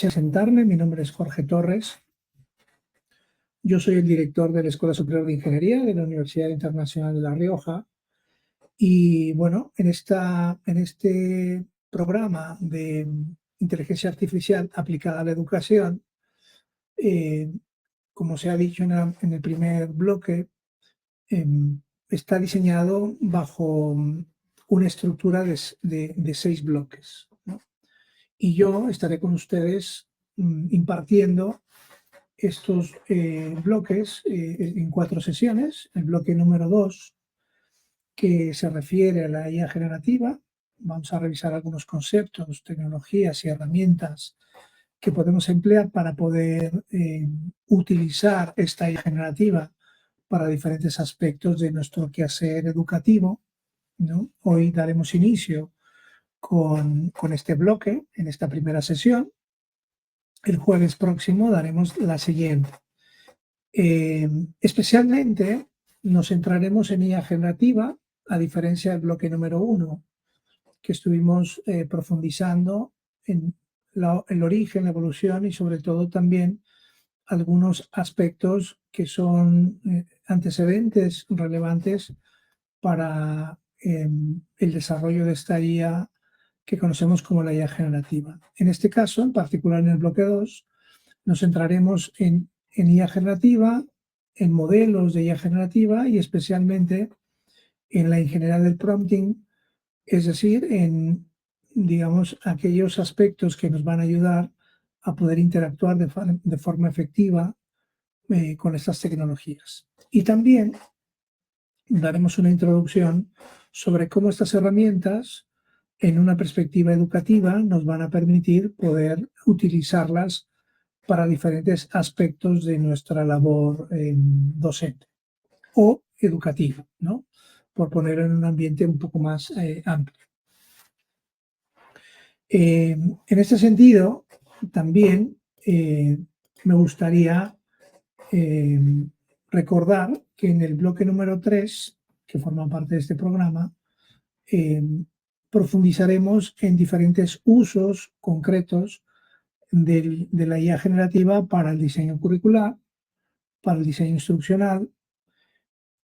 Presentarme, mi nombre es Jorge Torres. Yo soy el director de la Escuela Superior de Ingeniería de la Universidad Internacional de La Rioja. Y bueno, en este programa de inteligencia artificial aplicada a la educación, eh, como se ha dicho en el primer bloque, está diseñado bajo una estructura de 6 bloques, ¿no? Y yo estaré con ustedes impartiendo estos bloques en 4 sesiones. El bloque número 2, que se refiere a la IA generativa. Vamos a revisar algunos conceptos, tecnologías y herramientas que podemos emplear para poder utilizar esta IA generativa para diferentes aspectos de nuestro quehacer educativo, ¿no? Hoy daremos inicio con este bloque en esta primera sesión. El jueves próximo daremos la siguiente. Especialmente nos centraremos en IA generativa, a diferencia del bloque número 1, que estuvimos profundizando en el origen, la evolución y sobre todo también algunos aspectos que son antecedentes relevantes para el desarrollo de esta IA que conocemos como la IA generativa. En este caso, en particular en el bloque 2, nos centraremos en IA generativa, en modelos de IA generativa y especialmente en la ingeniería del prompting, es decir, en, digamos, aquellos aspectos que nos van a ayudar a poder interactuar de forma efectiva con estas tecnologías. Y también daremos una introducción sobre cómo estas herramientas, en una perspectiva educativa, nos van a permitir poder utilizarlas para diferentes aspectos de nuestra labor docente o educativa, ¿no? Por ponerlo en un ambiente un poco más amplio. En este sentido, también me gustaría recordar que en el bloque número 3, que forma parte de este programa, profundizaremos en diferentes usos concretos de la IA generativa para el diseño curricular, para el diseño instruccional.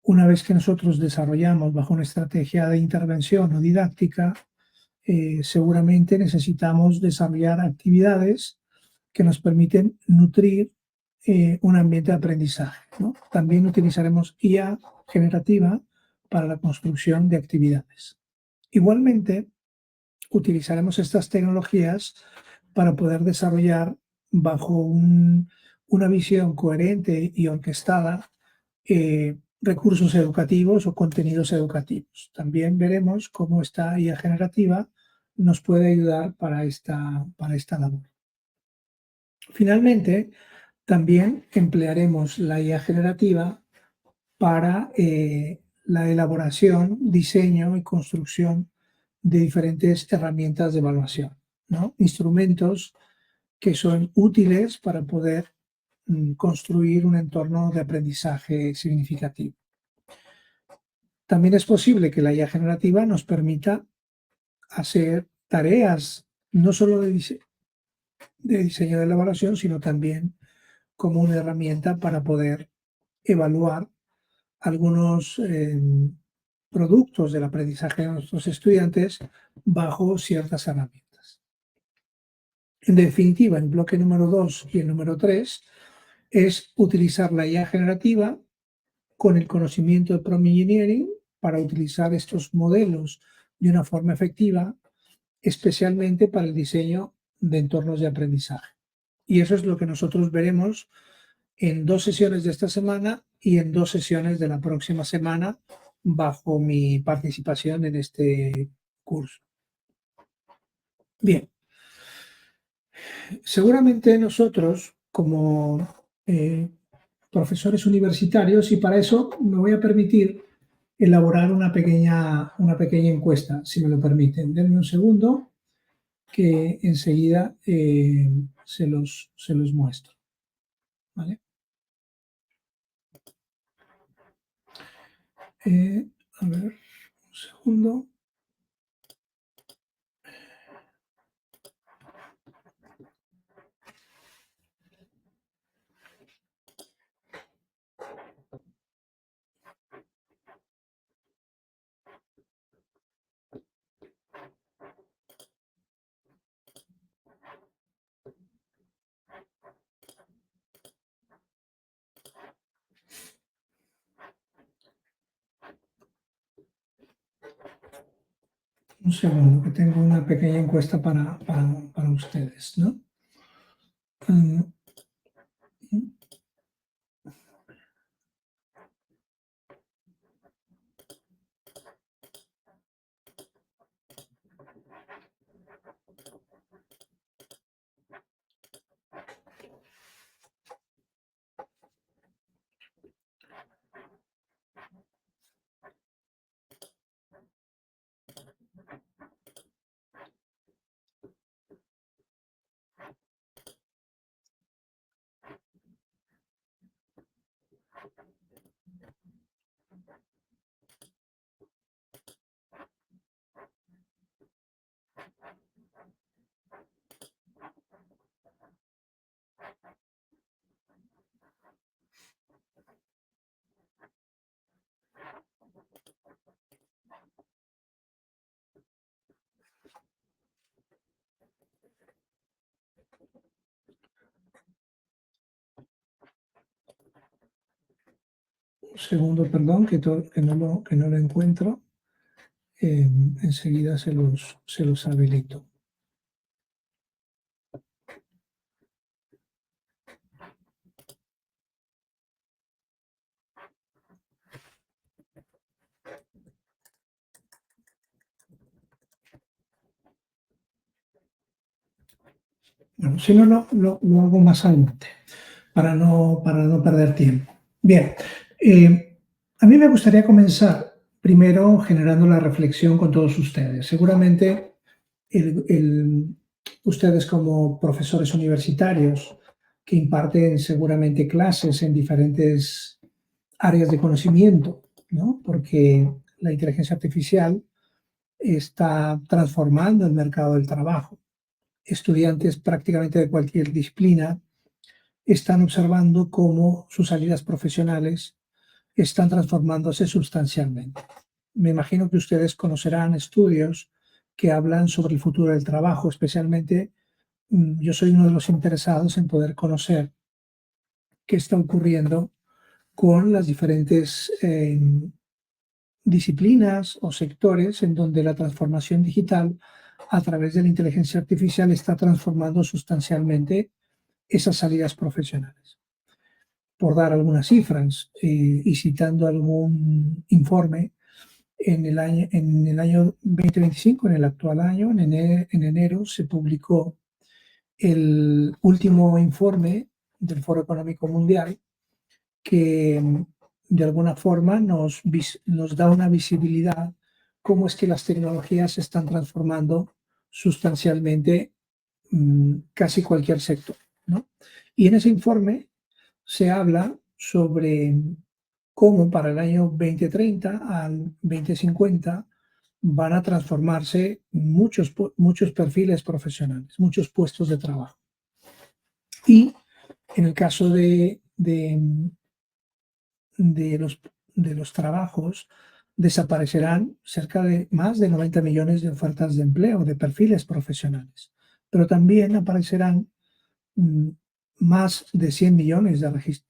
Una vez que nosotros desarrollamos bajo una estrategia de intervención o didáctica, seguramente necesitamos desarrollar actividades que nos permiten nutrir un ambiente de aprendizaje, ¿no? También utilizaremos IA generativa para la construcción de actividades. Igualmente, utilizaremos estas tecnologías para poder desarrollar bajo una visión coherente y orquestada recursos educativos o contenidos educativos. También veremos cómo esta IA generativa nos puede ayudar para esta labor. Finalmente, también emplearemos la IA generativa para la elaboración, diseño y construcción de diferentes herramientas de evaluación, ¿no? Instrumentos que son útiles para poder construir un entorno de aprendizaje significativo. También es posible que la IA generativa nos permita hacer tareas no solo de diseño de la evaluación, sino también como una herramienta para poder evaluar algunos productos del aprendizaje de nuestros estudiantes bajo ciertas herramientas. En definitiva, el bloque número 2 y el número 3 es utilizar la IA generativa con el conocimiento de prompt engineering para utilizar estos modelos de una forma efectiva, especialmente para el diseño de entornos de aprendizaje. Y eso es lo que nosotros veremos en 2 sesiones de esta semana y en 2 sesiones de la próxima semana bajo mi participación en este curso. Bien, seguramente nosotros como profesores universitarios, y para eso me voy a permitir elaborar una pequeña encuesta, si me lo permiten. Denme un segundo que enseguida se los muestro, ¿vale? A ver, un segundo. Un segundo, que tengo una pequeña encuesta para ustedes, ¿no? Mm, un segundo, perdón, que no lo encuentro. Enseguida se los habilito. Bueno, si no, lo hago más adelante para no perder tiempo. Bien, a mí me gustaría comenzar primero generando la reflexión con todos ustedes. Seguramente ustedes como profesores universitarios que imparten seguramente clases en diferentes áreas de conocimiento, ¿no? Porque la inteligencia artificial está transformando el mercado del trabajo. Estudiantes prácticamente de cualquier disciplina están observando cómo sus salidas profesionales están transformándose sustancialmente. Me imagino que ustedes conocerán estudios que hablan sobre el futuro del trabajo, especialmente yo soy uno de los interesados en poder conocer qué está ocurriendo con las diferentes disciplinas o sectores en donde la transformación digital a través de la inteligencia artificial está transformando sustancialmente esas salidas profesionales. Por dar algunas cifras y citando algún informe, en el año 2025, en el actual año, en enero, se publicó el último informe del Foro Económico Mundial que de alguna forma nos da una visibilidad cómo es que las tecnologías se están transformando sustancialmente casi cualquier sector, ¿no? Y en ese informe se habla sobre cómo para el año 2030 al 2050 van a transformarse muchos perfiles profesionales, muchos puestos de trabajo. Y en el caso de los, de los trabajos, desaparecerán cerca de más de 90 millones de ofertas de empleo, de perfiles profesionales. Pero también aparecerán mm, más de 100 millones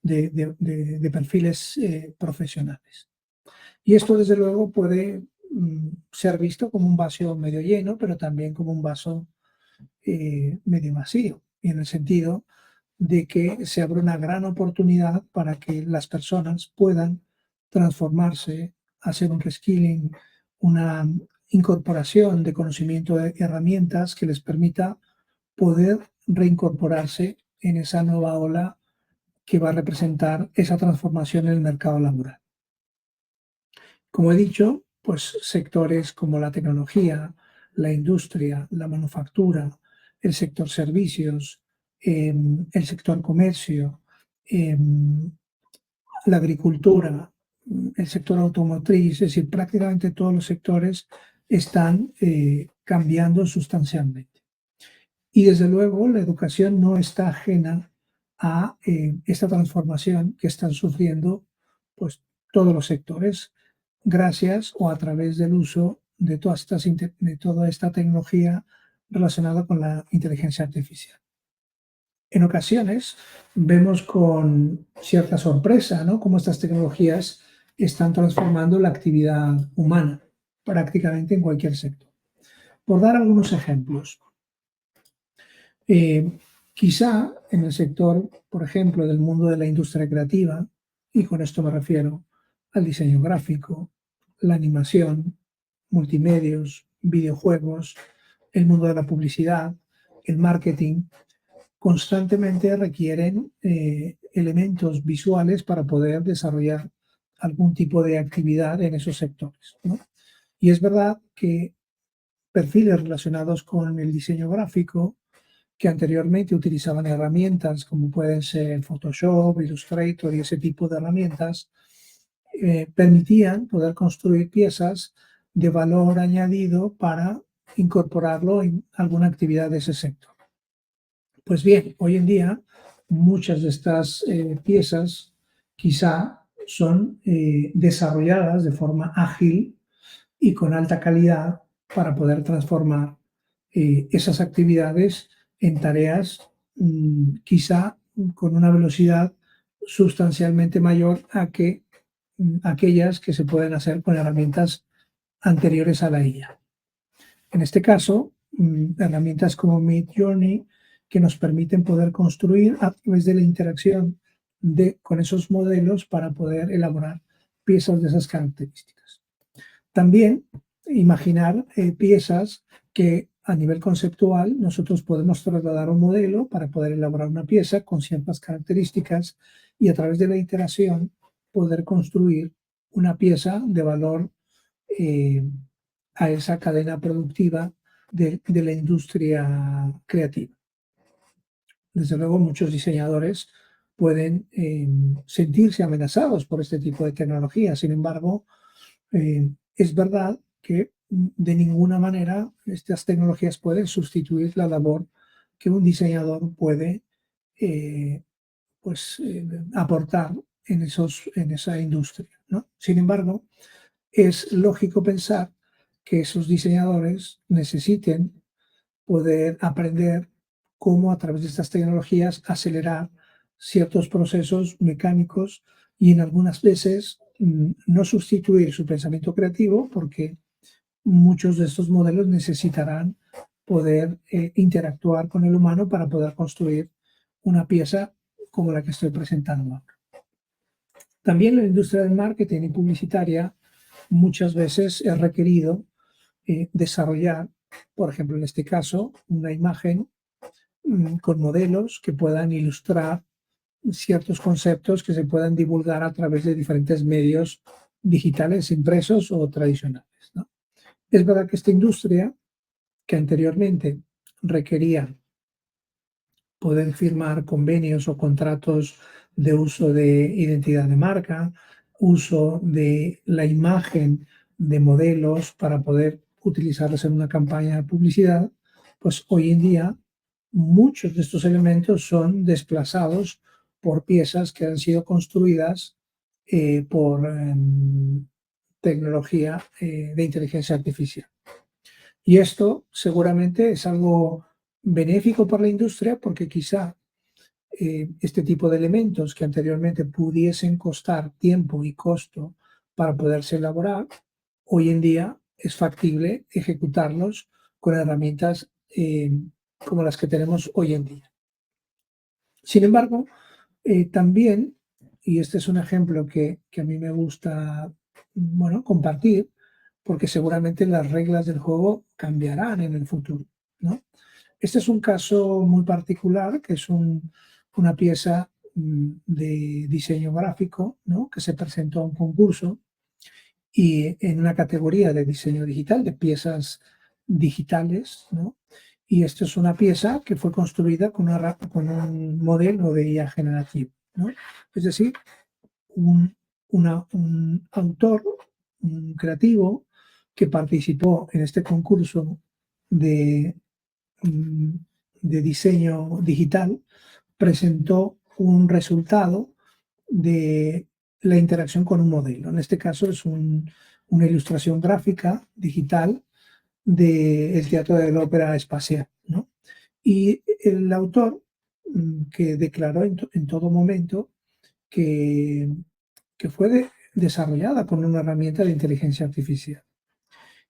de perfiles profesionales. Y esto, desde luego, puede ser visto como un vaso medio lleno, pero también como un vaso medio vacío, y en el sentido de que se abre una gran oportunidad para que las personas puedan transformarse, hacer un reskilling, una incorporación de conocimiento de herramientas que les permita poder reincorporarse en esa nueva ola que va a representar esa transformación en el mercado laboral. Como he dicho, pues sectores como la tecnología, la industria, la manufactura, el sector servicios, el sector comercio, la agricultura, el sector automotriz, es decir, prácticamente todos los sectores están cambiando sustancialmente. Y desde luego la educación no está ajena a esta transformación que están sufriendo pues, todos los sectores gracias o a través del uso de, de toda esta tecnología relacionada con la inteligencia artificial. En ocasiones vemos con cierta sorpresa, ¿no?, cómo estas tecnologías están transformando la actividad humana prácticamente en cualquier sector. Por dar algunos ejemplos, eh, quizá en el sector, por ejemplo, del mundo de la industria creativa, y con esto me refiero al diseño gráfico, la animación, multimedios, videojuegos, el mundo de la publicidad, el marketing, constantemente requieren elementos visuales para poder desarrollar algún tipo de actividad en esos sectores, ¿no? Y es verdad que perfiles relacionados con el diseño gráfico que anteriormente utilizaban herramientas como pueden ser Photoshop, Illustrator y ese tipo de herramientas, permitían poder construir piezas de valor añadido para incorporarlo en alguna actividad de ese sector. Pues bien, hoy en día muchas de estas piezas quizá son desarrolladas de forma ágil y con alta calidad para poder transformar esas actividades en tareas quizá con una velocidad sustancialmente mayor a que aquellas que se pueden hacer con herramientas anteriores a la IA. En este caso, herramientas como Midjourney que nos permiten poder construir a través de la interacción con esos modelos para poder elaborar piezas de esas características. También imaginar piezas que a nivel conceptual nosotros podemos trasladar un modelo para poder elaborar una pieza con ciertas características y a través de la iteración poder construir una pieza de valor eh, a esa cadena productiva de la industria creativa. Desde luego, muchos diseñadores pueden sentirse amenazados por este tipo de tecnología. Sin embargo, es verdad que de ninguna manera estas tecnologías pueden sustituir la labor que un diseñador puede eh, aportar en esa industria, ¿no? Sin embargo, es lógico pensar que esos diseñadores necesiten poder aprender cómo a través de estas tecnologías acelerar ciertos procesos mecánicos y en algunas veces no sustituir su pensamiento creativo porque muchos de estos modelos necesitarán poder interactuar con el humano para poder construir una pieza como la que estoy presentando ahora. También la industria del marketing y publicitaria muchas veces es requerido desarrollar, por ejemplo, en este caso, una imagen con modelos que puedan ilustrar ciertos conceptos que se puedan divulgar a través de diferentes medios digitales, impresos o tradicionales, ¿no? Es verdad que esta industria, que anteriormente requería poder firmar convenios o contratos de uso de identidad de marca, uso de la imagen de modelos para poder utilizarlas en una campaña de publicidad, pues hoy en día muchos de estos elementos son desplazados por piezas que han sido construidas por tecnología de inteligencia artificial. Y esto seguramente es algo benéfico para la industria porque quizá este tipo de elementos que anteriormente pudiesen costar tiempo y costo para poderse elaborar, hoy en día es factible ejecutarlos con herramientas como las que tenemos hoy en día. Sin embargo, también, y este es un ejemplo que a mí me gusta, bueno, compartir, porque seguramente las reglas del juego cambiarán en el futuro, ¿no? Este es un caso muy particular, que es una pieza de diseño gráfico, ¿no? Que se presentó a un concurso y en una categoría de diseño digital, de piezas digitales, ¿no? Y esto es una pieza que fue construida con un modelo de IA generativo, ¿no? Es decir, un, un autor, un creativo que participó en este concurso de, mm, de diseño digital, presentó un resultado de la interacción con un modelo. En este caso es una ilustración gráfica digital del Teatro de la Ópera Espacial, ¿no? Y el autor que declaró en todo momento que, que fue desarrollada con una herramienta de inteligencia artificial.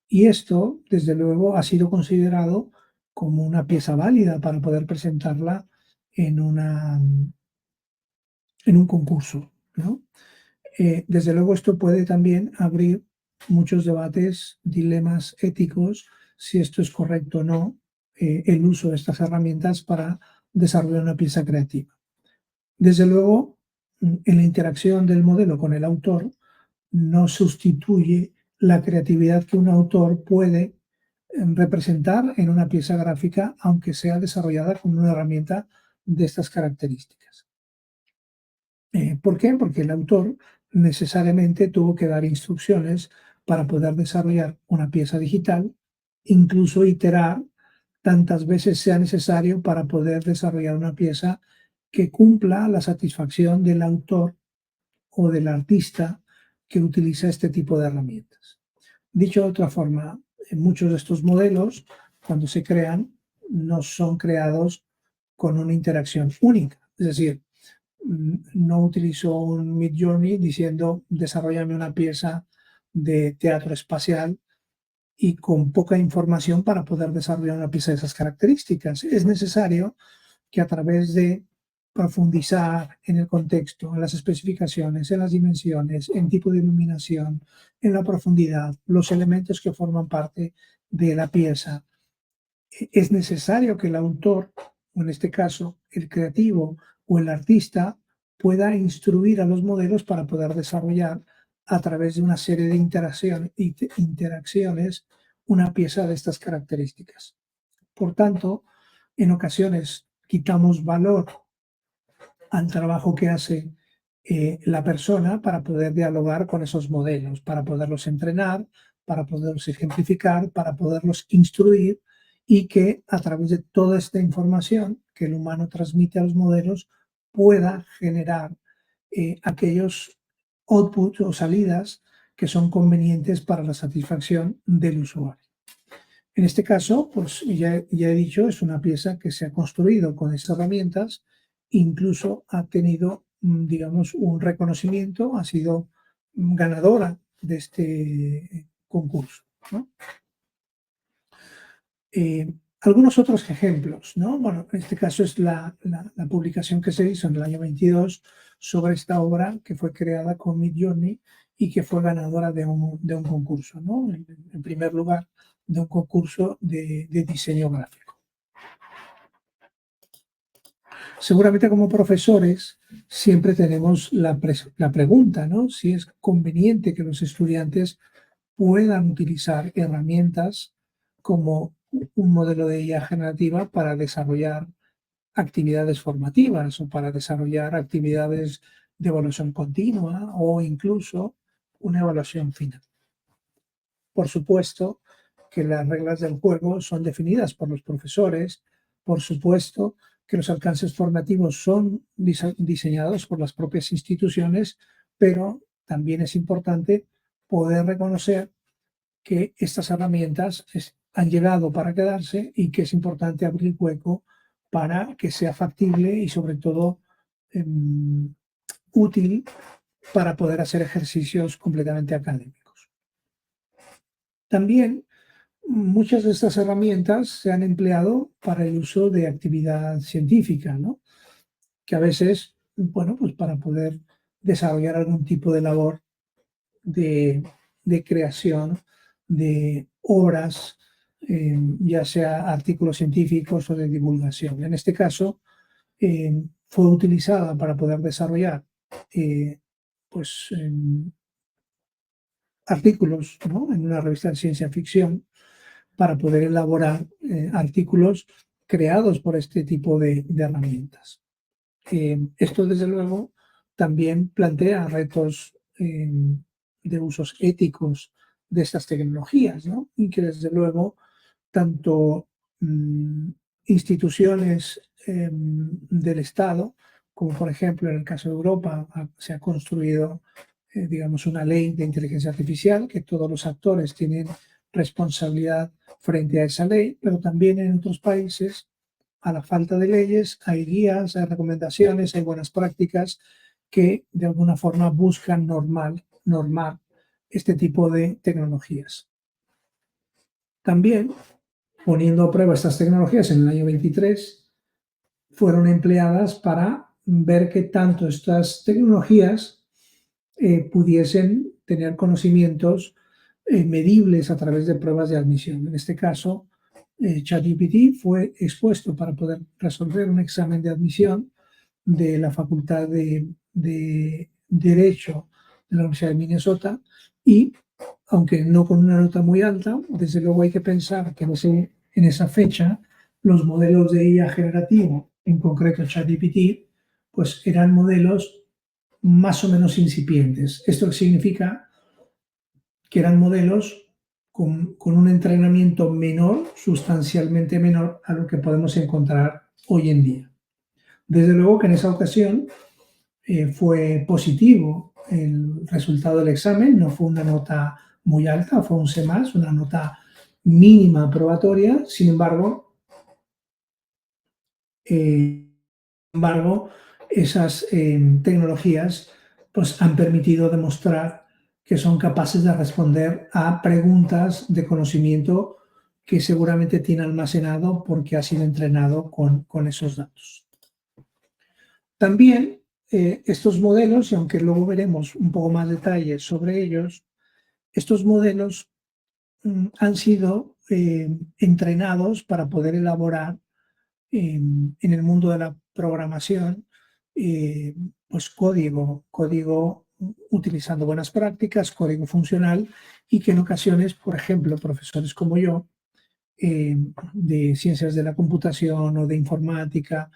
Y esto, desde luego, ha sido considerado como una pieza válida para poder presentarla en en un concurso, ¿no? Desde luego, esto puede también abrir muchos debates, dilemas éticos, si esto es correcto o no, el uso de estas herramientas para desarrollar una pieza creativa. Desde luego, en la interacción del modelo con el autor, no sustituye la creatividad que un autor puede representar en una pieza gráfica, aunque sea desarrollada con una herramienta de estas características. ¿Por qué? Porque el autor necesariamente tuvo que dar instrucciones para poder desarrollar una pieza digital, incluso iterar tantas veces sea necesario para poder desarrollar una pieza que cumpla la satisfacción del autor o del artista que utiliza este tipo de herramientas. Dicho de otra forma, en muchos de estos modelos, cuando se crean, no son creados con una interacción única. Es decir, no utilizo un Midjourney diciendo desarrollame una pieza de teatro espacial y con poca información para poder desarrollar una pieza de esas características. Es necesario que a través de profundizar en el contexto, en las especificaciones, en las dimensiones, en tipo de iluminación, en la profundidad, los elementos que forman parte de la pieza, es necesario que el autor, o en este caso el creativo o el artista, pueda instruir a los modelos para poder desarrollar a través de una serie de interacciones una pieza de estas características. Por tanto, en ocasiones quitamos valor al trabajo que hace la persona para poder dialogar con esos modelos, para poderlos entrenar, para poderlos ejemplificar, para poderlos instruir y que a través de toda esta información que el humano transmite a los modelos pueda generar aquellos outputs o salidas que son convenientes para la satisfacción del usuario. En este caso, pues ya he dicho, es una pieza que se ha construido con estas herramientas, incluso ha tenido, digamos, un reconocimiento, ha sido ganadora de este concurso, ¿no? Algunos otros ejemplos, ¿no? Bueno, en este caso es la publicación que se hizo en el año 22 sobre esta obra que fue creada con Midjourney y que fue ganadora de un concurso, ¿no? En primer lugar, de un concurso de diseño gráfico. Seguramente como profesores siempre tenemos la pregunta, ¿no? Si es conveniente que los estudiantes puedan utilizar herramientas como un modelo de IA generativa para desarrollar actividades formativas o para desarrollar actividades de evaluación continua o incluso una evaluación final. Por supuesto que las reglas del juego son definidas por los profesores, por supuesto que los alcances formativos son diseñados por las propias instituciones, pero también es importante poder reconocer que estas herramientas han llegado para quedarse y que es importante abrir hueco para que sea factible y sobre todo útil para poder hacer ejercicios completamente académicos. También muchas de estas herramientas se han empleado para el uso de actividad científica, ¿no? Que a veces, bueno, pues para poder desarrollar algún tipo de labor de, de creación de obras, ya sea artículos científicos o de divulgación. En este caso, fue utilizada para poder desarrollar eh, pues, artículos, ¿no? En una revista de ciencia ficción para poder elaborar artículos creados por este tipo de herramientas. Esto, desde luego, también plantea retos de usos éticos de estas tecnologías, ¿no? Y que, desde luego, tanto instituciones del Estado, como por ejemplo en el caso de Europa, se ha construido, digamos, una ley de inteligencia artificial, que todos los actores tienen responsabilidad frente a esa ley, pero también en otros países, a la falta de leyes, hay guías, hay recomendaciones, hay buenas prácticas que de alguna forma buscan normar este tipo de tecnologías. También, poniendo a prueba estas tecnologías en el año 23, fueron empleadas para ver que tanto estas tecnologías pudiesen tener conocimientos medibles a través de pruebas de admisión. En este caso, ChatGPT fue expuesto para poder resolver un examen de admisión de la Facultad de Derecho de la Universidad de Minnesota y, aunque no con una nota muy alta, desde luego hay que pensar que en esa fecha los modelos de IA generativo, en concreto ChatGPT, pues eran modelos más o menos incipientes. Esto significa que eran modelos con un entrenamiento menor, sustancialmente menor a lo que podemos encontrar hoy en día. Desde luego que en esa ocasión fue positivo el resultado del examen, no fue una nota muy alta, fue un C+, una nota mínima probatoria. Sin embargo, esas tecnologías pues, han permitido demostrar que son capaces de responder a preguntas de conocimiento que seguramente tiene almacenado porque ha sido entrenado con esos datos. También estos modelos, y aunque luego veremos un poco más detalles sobre ellos, estos modelos han sido entrenados para poder elaborar en el mundo de la programación, pues código utilizando buenas prácticas, código funcional, y que en ocasiones, por ejemplo, profesores como yo, de ciencias de la computación o de informática,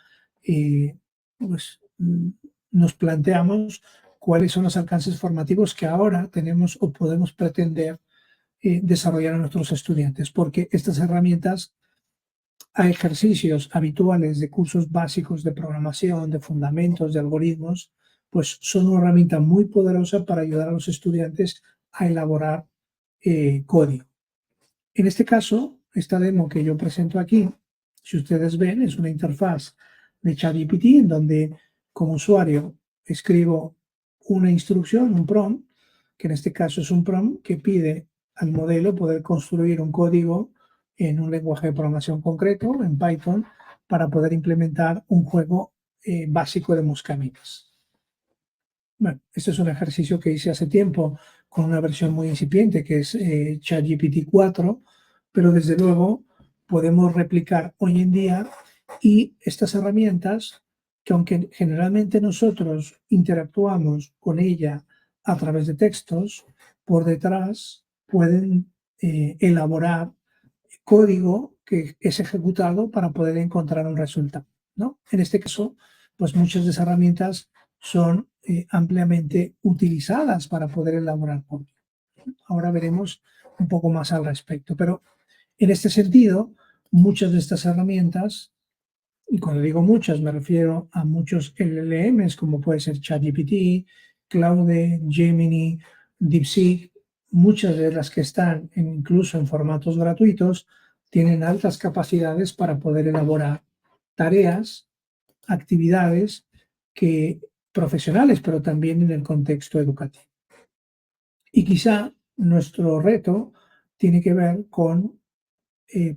pues nos planteamos cuáles son los alcances formativos que ahora tenemos o podemos pretender desarrollar a nuestros estudiantes, porque estas herramientas a ejercicios habituales de cursos básicos de programación, de fundamentos, de algoritmos, pues son una herramienta muy poderosa para ayudar a los estudiantes a elaborar código. En este caso, esta demo que yo presento aquí, si ustedes ven, es una interfaz de ChatGPT en donde como usuario escribo una instrucción, un prompt, que en este caso es un prompt que pide al modelo poder construir un código en un lenguaje de programación concreto, en Python, para poder implementar un juego básico de Buscaminas. Bueno, este es un ejercicio que hice hace tiempo con una versión muy incipiente que es ChatGPT 4, pero desde luego podemos replicar hoy en día, y estas herramientas, que aunque generalmente nosotros interactuamos con ella a través de textos, por detrás pueden elaborar código que es ejecutado para poder encontrar un resultado, ¿no? En este caso, pues muchas de esas herramientas son ampliamente utilizadas para poder elaborar código. Ahora veremos un poco más al respecto, pero en este sentido, muchas de estas herramientas, y cuando digo muchas me refiero a muchos LLMs como puede ser ChatGPT, Claude, Gemini, DeepSeek, muchas de las que están incluso en formatos gratuitos, tienen altas capacidades para poder elaborar tareas, actividades profesionales, pero también en el contexto educativo. Y quizá nuestro reto tiene que ver con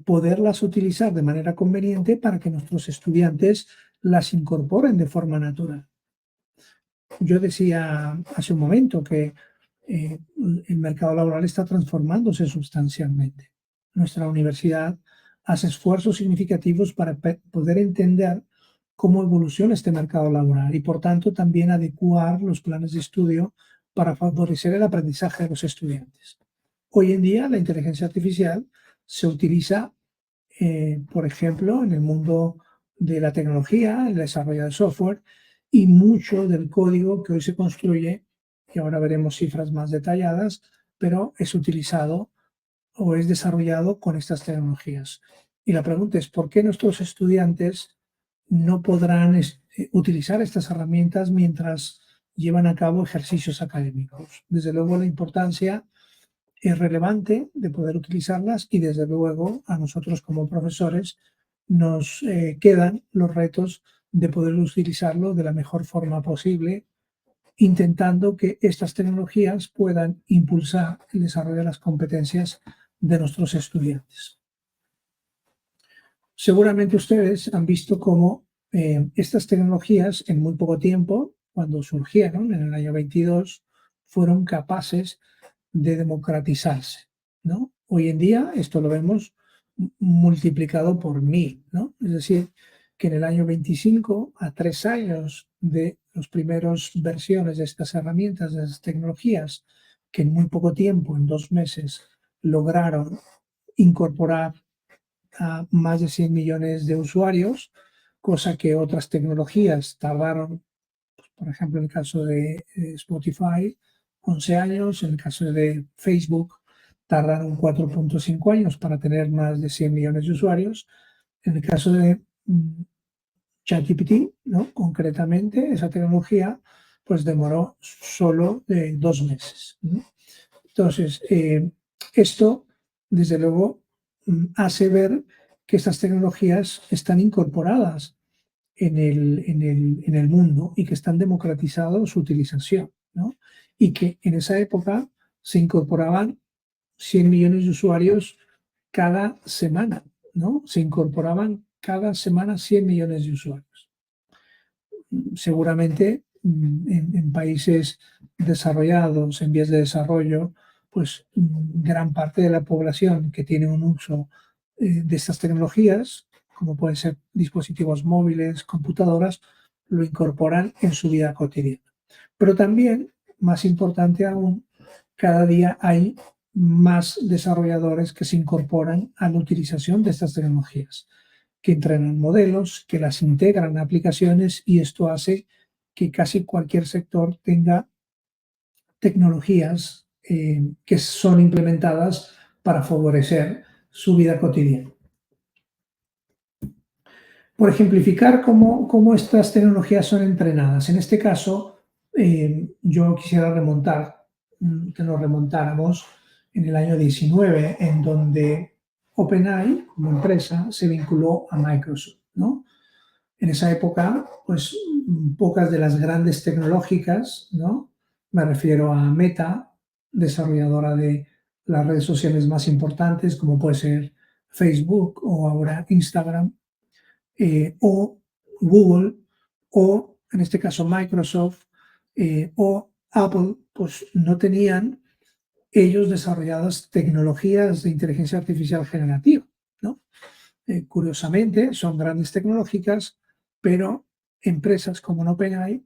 poderlas utilizar de manera conveniente para que nuestros estudiantes las incorporen de forma natural. Yo decía hace un momento que el mercado laboral está transformándose sustancialmente. Nuestra universidad hace esfuerzos significativos para poder entender cómo evoluciona este mercado laboral y, por tanto, también adecuar los planes de estudio para favorecer el aprendizaje de los estudiantes. Hoy en día, la inteligencia artificial se utiliza, por ejemplo, en el mundo de la tecnología, el desarrollo de software, y mucho del código que hoy se construye, y ahora veremos cifras más detalladas, pero es utilizado o es desarrollado con estas tecnologías. Y la pregunta es, ¿por qué nuestros estudiantes no podrán utilizar estas herramientas mientras llevan a cabo ejercicios académicos? Desde luego, la importancia es relevante de poder utilizarlas, y desde luego a nosotros como profesores nos quedan los retos de poder utilizarlo de la mejor forma posible, intentando que estas tecnologías puedan impulsar el desarrollo de las competencias de nuestros estudiantes. Seguramente ustedes han visto cómo estas tecnologías en muy poco tiempo, cuando surgieron en el año 22, fueron capaces de democratizarse, ¿no? Hoy en día esto lo vemos multiplicado por 1000, ¿no? Es decir, que en el año 25, a 3 años de las primeras versiones de estas herramientas, de estas tecnologías, que en muy poco tiempo, en 2 meses, lograron incorporar a más de 100 millones de usuarios, cosa que otras tecnologías tardaron, por ejemplo, en el caso de Spotify, 11 años, en el caso de Facebook, tardaron 4.5 años para tener más de 100 millones de usuarios. En el caso de ChatGPT, ¿no? Concretamente, esa tecnología pues demoró solo 2 meses, ¿no? Entonces, esto, desde luego, hace ver que estas tecnologías están incorporadas en el mundo y que están democratizando su utilización, ¿no? Y que en esa época se incorporaban 100 millones de usuarios cada semana, ¿no? Se incorporaban cada semana 100 millones de usuarios. Seguramente en países desarrollados, en vías de desarrollo, pues gran parte de la población que tiene un uso de estas tecnologías, como pueden ser dispositivos móviles, computadoras, lo incorporan en su vida cotidiana. Pero también, más importante aún, cada día hay más desarrolladores que se incorporan a la utilización de estas tecnologías, que entrenan modelos, que las integran a aplicaciones, y esto hace que casi cualquier sector tenga tecnologías que son implementadas para favorecer su vida cotidiana. Por ejemplificar cómo estas tecnologías son entrenadas, en este caso yo quisiera que nos remontáramos en el año 19, en donde OpenAI, como empresa, se vinculó a Microsoft, ¿no? En esa época, pues pocas de las grandes tecnológicas, ¿no? Me refiero a Meta, desarrolladora de las redes sociales más importantes, como puede ser Facebook o ahora Instagram, o Google, o en este caso Microsoft, o Apple, pues no tenían ellos desarrolladas tecnologías de inteligencia artificial generativa, ¿no? Curiosamente, son grandes tecnológicas, pero empresas como OpenAI,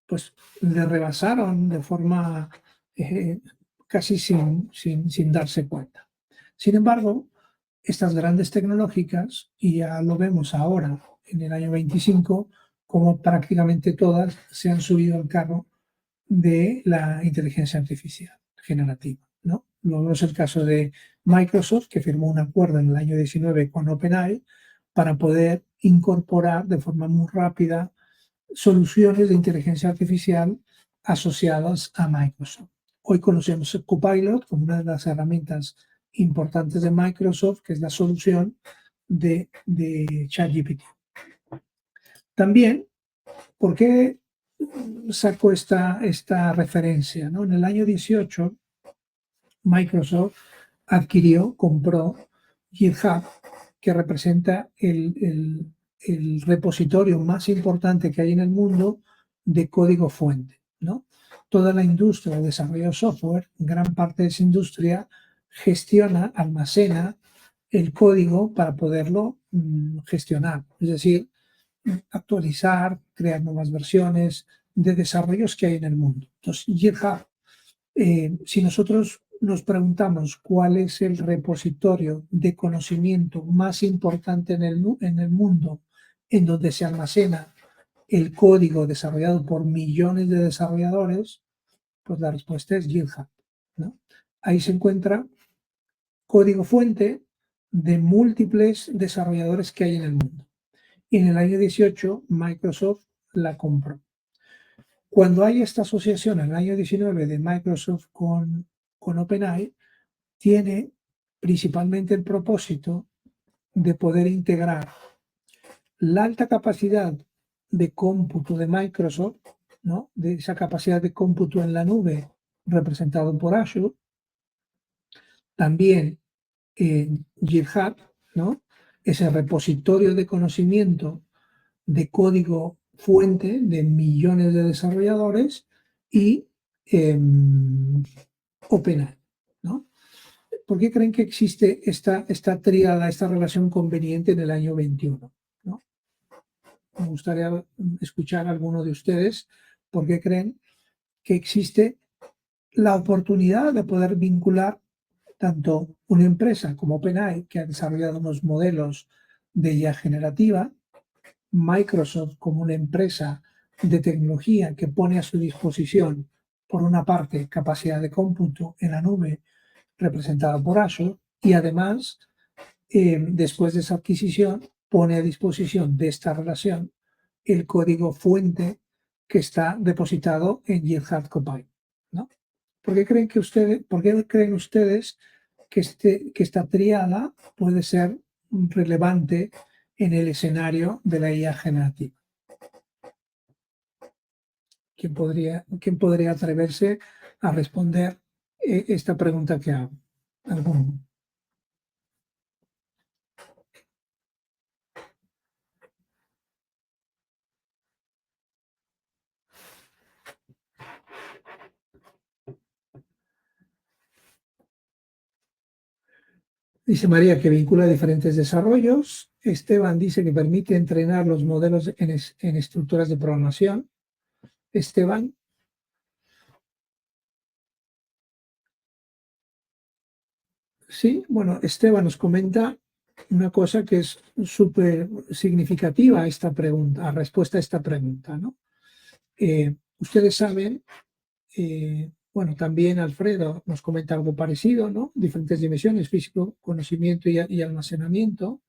pues le rebasaron de forma eh, casi sin darse cuenta. Sin embargo, estas grandes tecnológicas, y ya lo vemos ahora en el año 25, como prácticamente todas se han subido al carro de la inteligencia artificial generativa, ¿no? Luego es el caso de Microsoft, que firmó un acuerdo en el año 19 con OpenAI para poder incorporar de forma muy rápida soluciones de inteligencia artificial asociadas a Microsoft. Hoy conocemos el Copilot como una de las herramientas importantes de Microsoft, que es la solución de ChatGPT. También, ¿por qué saco esta referencia, ¿no? En el año 18, Microsoft compró GitHub, que representa el repositorio más importante que hay en el mundo de código fuente, ¿no? Toda la industria de desarrollo de software, gran parte de esa industria, gestiona, almacena el código para poderlo gestionar, es decir, actualizar, crear nuevas versiones de desarrollos que hay en el mundo. Entonces, GitHub, si nosotros nos preguntamos cuál es el repositorio de conocimiento más importante en el mundo, en donde se almacena el código desarrollado por millones de desarrolladores, pues la respuesta es GitHub, ¿no? Ahí se encuentra código fuente de múltiples desarrolladores que hay en el mundo. Y en el año 18, Microsoft la compró. Cuando hay esta asociación en el año 19 de Microsoft con OpenAI, tiene principalmente el propósito de poder integrar la alta capacidad de cómputo de Microsoft, ¿no? De esa capacidad de cómputo en la nube representado por Azure, también GitHub, ¿no? Ese repositorio de conocimiento de código fuente de millones de desarrolladores y OpenAI, ¿no? ¿Por qué creen que existe esta tríada, esta relación conveniente en el año 21? ¿No? Me gustaría escuchar a alguno de ustedes por qué creen que existe la oportunidad de poder vincular tanto una empresa como OpenAI, que ha desarrollado unos modelos de IA generativa, Microsoft como una empresa de tecnología que pone a su disposición, por una parte, capacidad de cómputo en la nube representada por Azure, y además, después de esa adquisición, pone a disposición de esta relación el código fuente que está depositado en GitHub Copilot, ¿no? ¿Por qué creen ustedes que esta tríada puede ser relevante en el escenario de la IA generativa? ¿Quién podría atreverse a responder esta pregunta que hago? ¿Alguno? Dice María que vincula diferentes desarrollos. Esteban dice que permite entrenar los modelos en estructuras de programación. Esteban, sí, bueno, Esteban nos comenta una cosa que es súper significativa a esta pregunta, a respuesta a esta pregunta, ¿no? Ustedes saben, bueno, también Alfredo nos comenta algo parecido, ¿no? Diferentes dimensiones, físico, conocimiento y almacenamiento.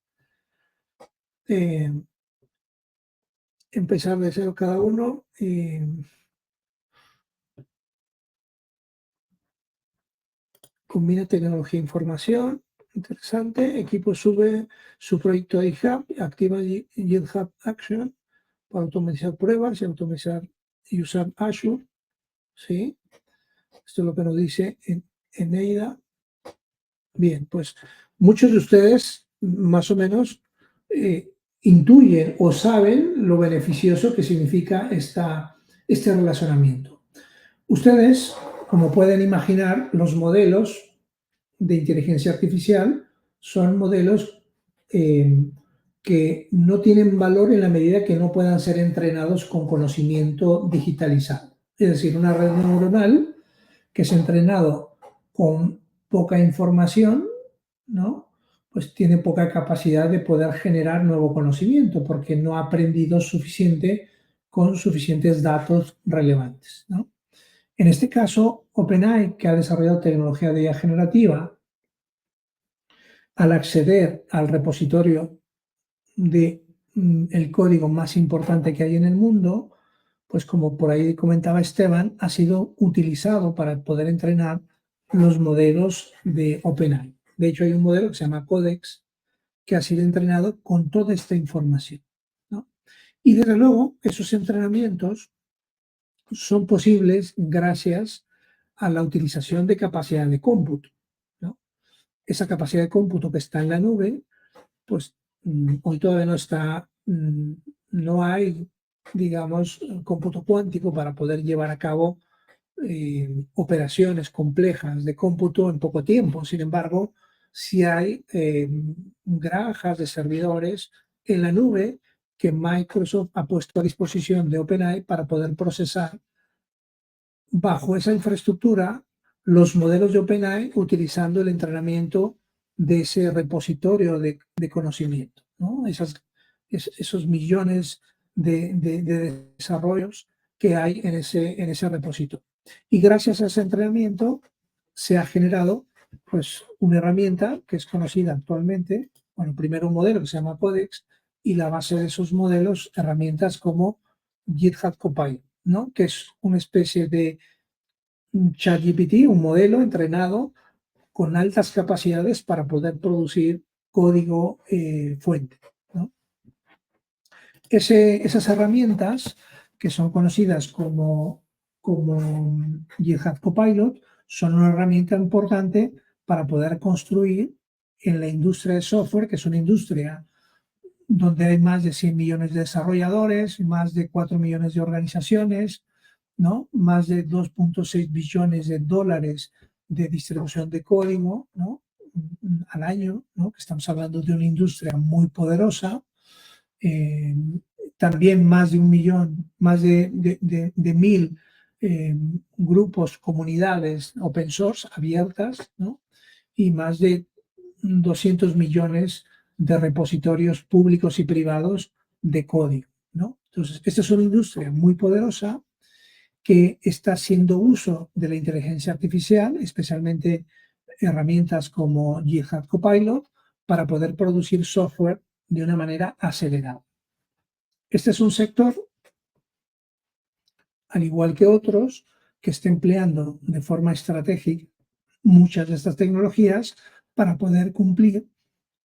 Empezar de cero cada uno. Combina tecnología e información. Interesante. Equipo sube su proyecto a GitHub, activa GitHub Action para automatizar pruebas y automatizar y usar Azure. ¿Sí? Esto es lo que nos dice en EIDA. Bien, pues muchos de ustedes más o menos intuyen o saben lo beneficioso que significa este relacionamiento. Ustedes, como pueden imaginar, los modelos de inteligencia artificial son modelos que no tienen valor en la medida que no puedan ser entrenados con conocimiento digitalizado. Es decir, una red neuronal que es entrenado con poca información, ¿no? Pues tiene poca capacidad de poder generar nuevo conocimiento porque no ha aprendido suficiente con suficientes datos relevantes, ¿no? En este caso, OpenAI, que ha desarrollado tecnología de IA generativa, al acceder al repositorio de el código más importante que hay en el mundo, pues como por ahí comentaba Esteban, ha sido utilizado para poder entrenar los modelos de OpenAI. De hecho, hay un modelo que se llama Codex que ha sido entrenado con toda esta información, ¿no? Y desde luego, esos entrenamientos son posibles gracias a la utilización de capacidad de cómputo, ¿no? Esa capacidad de cómputo que está en la nube, pues hoy todavía no está, no hay, digamos, cómputo cuántico para poder llevar a cabo operaciones complejas de cómputo en poco tiempo. Sin embargo, sí hay granjas de servidores en la nube que Microsoft ha puesto a disposición de OpenAI para poder procesar bajo esa infraestructura los modelos de OpenAI utilizando el entrenamiento de ese repositorio de conocimiento, ¿no? Esos millones de desarrollos que hay en ese repositorio. Y gracias a ese entrenamiento se ha generado pues, una herramienta que es conocida actualmente, bueno, primero un modelo que se llama Codex y la base de esos modelos, herramientas como GitHub Copilot, ¿no? Que es una especie de ChatGPT, un modelo entrenado con altas capacidades para poder producir código fuente, ¿no? Esas herramientas que son conocidas como GitHub Copilot son una herramienta importante para poder construir en la industria de software, que es una industria donde hay más de 100 millones de desarrolladores, más de 4 millones de organizaciones, ¿no? Más de 2,6 billones de dólares de distribución de código, ¿no? Al año, ¿no? Que estamos hablando de una industria muy poderosa. Eh, También más de 1 millón, más de 1.000 grupos, comunidades open source abiertas, ¿no? Y más de 200 millones de repositorios públicos y privados de código, ¿no? Entonces, esta es una industria muy poderosa que está haciendo uso de la inteligencia artificial, especialmente herramientas como GitHub Copilot, para poder producir software de una manera acelerada. Este es un sector, al igual que otros, que está empleando de forma estratégica muchas de estas tecnologías para poder cumplir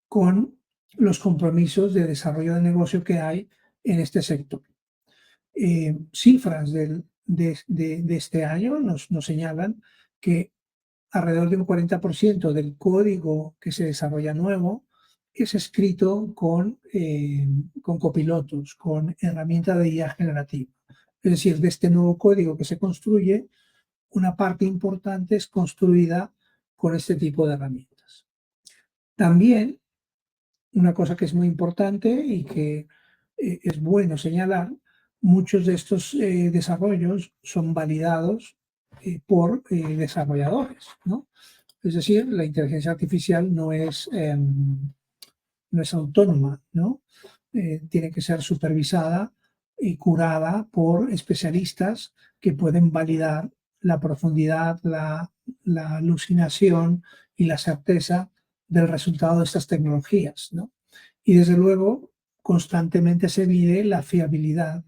con los compromisos de desarrollo de negocio que hay en este sector. Cifras de este año nos señalan que alrededor de un 40% del código que se desarrolla nuevo es escrito con copilotos, con herramienta de IA generativa. Es decir, de este nuevo código que se construye, una parte importante es construida con este tipo de herramientas. También, una cosa que es muy importante y que es bueno señalar, muchos de estos desarrollos son validados por desarrolladores, ¿no? Es decir, la inteligencia artificial no es autónoma, ¿no? Tiene que ser supervisada y curada por especialistas que pueden validar la profundidad, la alucinación y la certeza del resultado de estas tecnologías, ¿no? Y desde luego, constantemente se mide la fiabilidad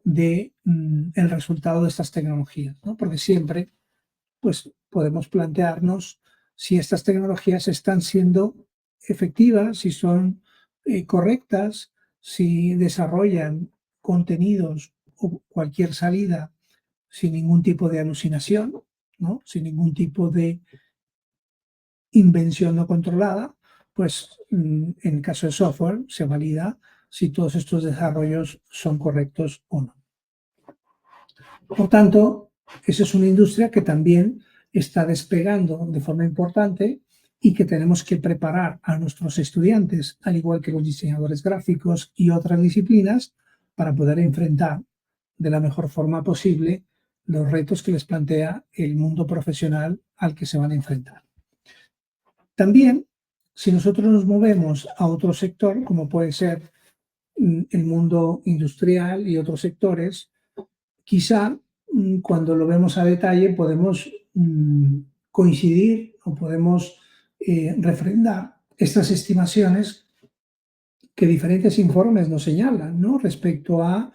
de el resultado de estas tecnologías, ¿no? Porque siempre pues podemos plantearnos si estas tecnologías están siendo efectivas, si son correctas, si desarrollan contenidos o cualquier salida sin ningún tipo de alucinación, ¿no? Sin ningún tipo de invención no controlada, pues en caso de software se valida si todos estos desarrollos son correctos o no. Por tanto, esa es una industria que también está despegando de forma importante y que tenemos que preparar a nuestros estudiantes, al igual que los diseñadores gráficos y otras disciplinas, para poder enfrentar de la mejor forma posible los retos que les plantea el mundo profesional al que se van a enfrentar. También, si nosotros nos movemos a otro sector, como puede ser el mundo industrial y otros sectores, quizá cuando lo vemos a detalle podemos coincidir o podemos refrendar estas estimaciones que diferentes informes nos señalan, ¿no? Respecto a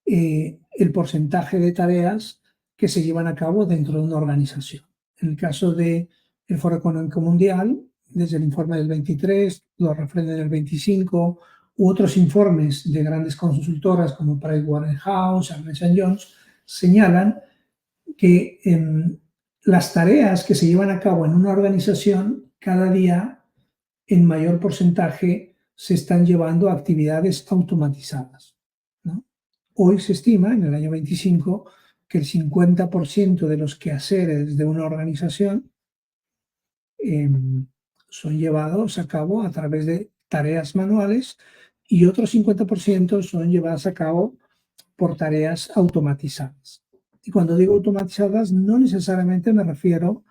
el porcentaje de tareas que se llevan a cabo dentro de una organización. En el caso del Foro Económico Mundial, desde el informe del 23, lo refrenden el 25, u otros informes de grandes consultoras como Pricewaterhouse, Ernst Young, señalan que las tareas que se llevan a cabo en una organización cada día en mayor porcentaje se están llevando a actividades automatizadas, ¿no? Hoy se estima, en el año 25, que el 50% de los quehaceres de una organización son llevados a cabo a través de tareas manuales y otro 50% son llevadas a cabo por tareas automatizadas. Y cuando digo automatizadas, no necesariamente me refiero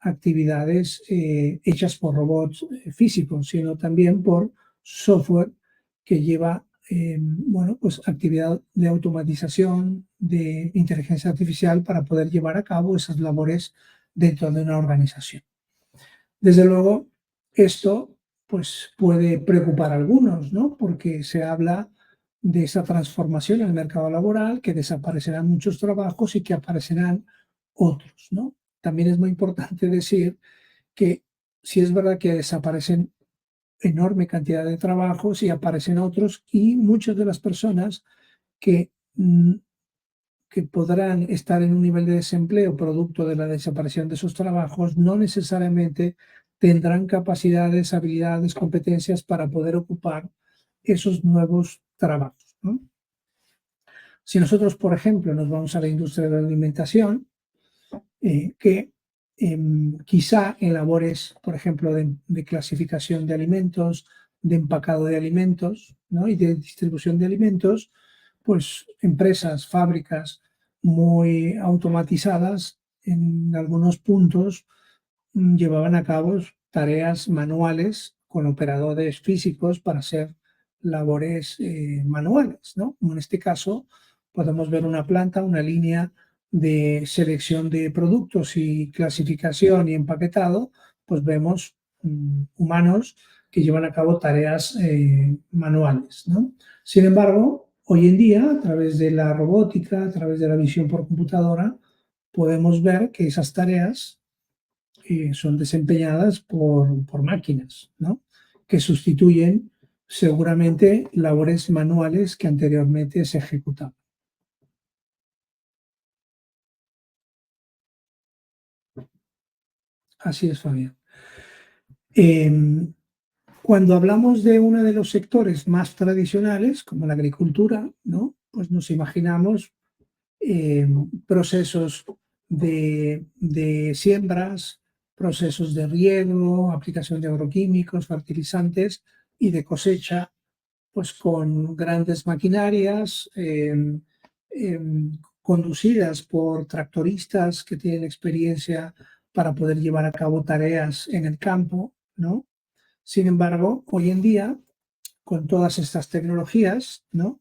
a actividades hechas por robots físicos, sino también por software que lleva bueno, pues actividad de automatización, de inteligencia artificial para poder llevar a cabo esas labores dentro de una organización. Desde luego, esto pues, puede preocupar a algunos, ¿no? Porque se habla de esa transformación en el mercado laboral, que desaparecerán muchos trabajos y que aparecerán otros, ¿no? También es muy importante decir que sí es verdad que desaparecen enorme cantidad de trabajos y aparecen otros, y muchas de las personas que, que podrán estar en un nivel de desempleo producto de la desaparición de esos trabajos no necesariamente tendrán capacidades, habilidades, competencias para poder ocupar esos nuevos trabajos, ¿no? Si nosotros, por ejemplo, nos vamos a la industria de la alimentación, que quizá en labores, por ejemplo, de clasificación de alimentos, de empacado de alimentos, ¿no? Y de distribución de alimentos, pues empresas, fábricas muy automatizadas en algunos puntos llevaban a cabo tareas manuales con operadores físicos para hacer labores manuales, ¿no? Como en este caso, podemos ver una planta, una línea de selección de productos y clasificación y empaquetado, pues vemos humanos que llevan a cabo tareas manuales, ¿no? Sin embargo, hoy en día, a través de la robótica, a través de la visión por computadora, podemos ver que esas tareas son desempeñadas por máquinas, ¿no? Que sustituyen seguramente labores manuales que anteriormente se ejecutaban. Así es, Fabián. Em, Cuando hablamos de uno de los sectores más tradicionales, como la agricultura, ¿no? Pues nos imaginamos procesos de siembras, procesos de riego, aplicación de agroquímicos, fertilizantes y de cosecha, pues con grandes maquinarias conducidas por tractoristas que tienen experiencia para poder llevar a cabo tareas en el campo, ¿no? Sin embargo, hoy en día, con todas estas tecnologías, ¿no?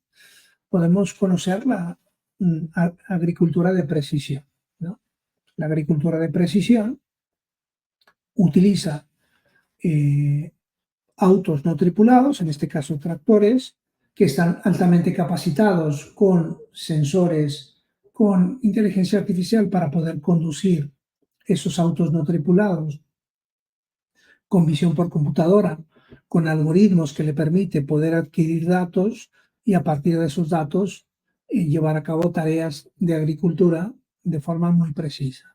Podemos conocer la agricultura de precisión, ¿no? La agricultura de precisión utiliza eh, autos no tripulados, en este caso tractores, que están altamente capacitados con sensores, con inteligencia artificial para poder conducir esos autos no tripulados, con visión por computadora, con algoritmos que le permite poder adquirir datos y a partir de esos datos llevar a cabo tareas de agricultura de forma muy precisa.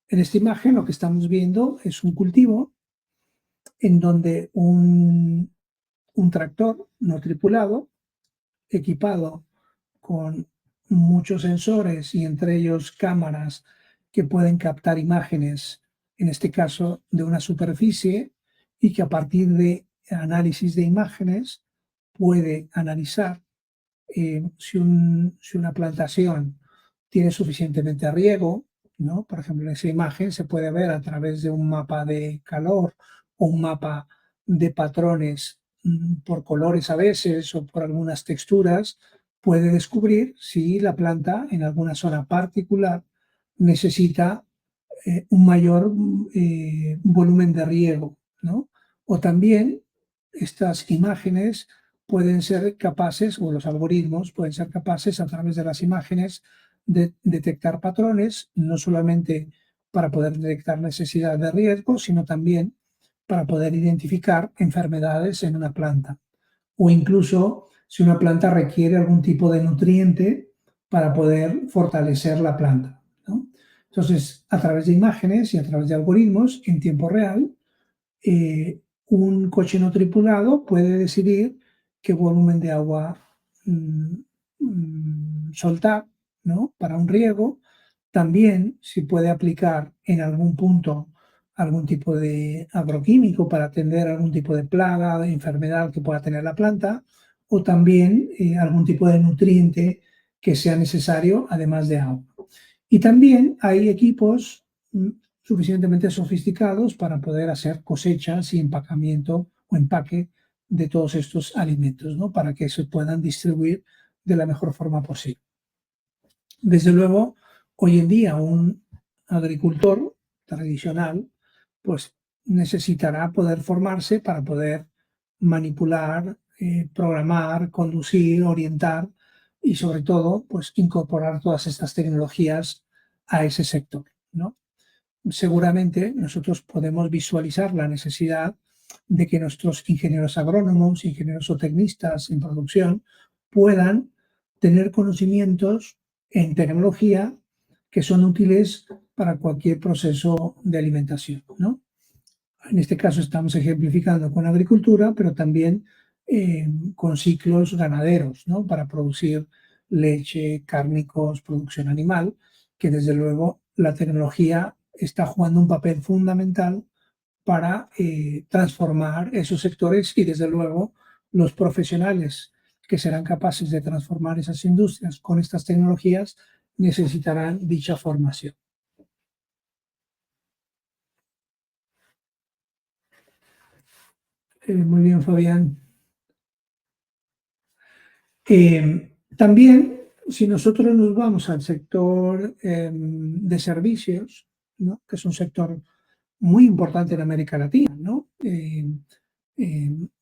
En esta imagen lo que estamos viendo es un cultivo en donde un tractor no tripulado, equipado con muchos sensores y entre ellos cámaras que pueden captar imágenes, en este caso de una superficie, y que a partir de análisis de imágenes puede analizar si una plantación tiene suficientemente riego, ¿no? Por ejemplo, en esa imagen se puede ver a través de un mapa de calor o un mapa de patrones por colores a veces o por algunas texturas, puede descubrir si la planta en alguna zona particular necesita un mayor volumen de riego, ¿no? O también estas imágenes pueden ser capaces, o los algoritmos pueden ser capaces a través de las imágenes de detectar patrones, no solamente para poder detectar necesidad de riesgo, sino también para poder identificar enfermedades en una planta. O incluso si una planta requiere algún tipo de nutriente para poder fortalecer la planta, ¿no? Entonces, a través de imágenes y a través de algoritmos en tiempo real, un coche no tripulado puede decidir qué volumen de agua mm, soltar, ¿no? Para un riego. También si puede aplicar en algún punto algún tipo de agroquímico para atender algún tipo de plaga, de enfermedad que pueda tener la planta, o también algún tipo de nutriente que sea necesario además de agua. Y también hay equipos suficientemente sofisticados para poder hacer cosechas y empacamiento o empaque de todos estos alimentos, ¿no? Para que se puedan distribuir de la mejor forma posible. Desde luego, hoy en día un agricultor tradicional pues necesitará poder formarse para poder manipular, programar, conducir, orientar y sobre todo pues incorporar todas estas tecnologías a ese sector, ¿no? Seguramente nosotros podemos visualizar la necesidad de que nuestros ingenieros agrónomos, ingenieros o tecnistas en producción puedan tener conocimientos en tecnología que son útiles para cualquier proceso de alimentación, ¿no? En este caso estamos ejemplificando con agricultura, pero también con ciclos ganaderos, ¿no? Para producir leche, cárnicos, producción animal, que desde luego la tecnología está jugando un papel fundamental para transformar esos sectores y desde luego los profesionales que serán capaces de transformar esas industrias con estas tecnologías necesitarán dicha formación. Muy bien, Fabián. También, si nosotros nos vamos al sector de servicios, ¿no? Que es un sector muy importante en América Latina, ¿no? En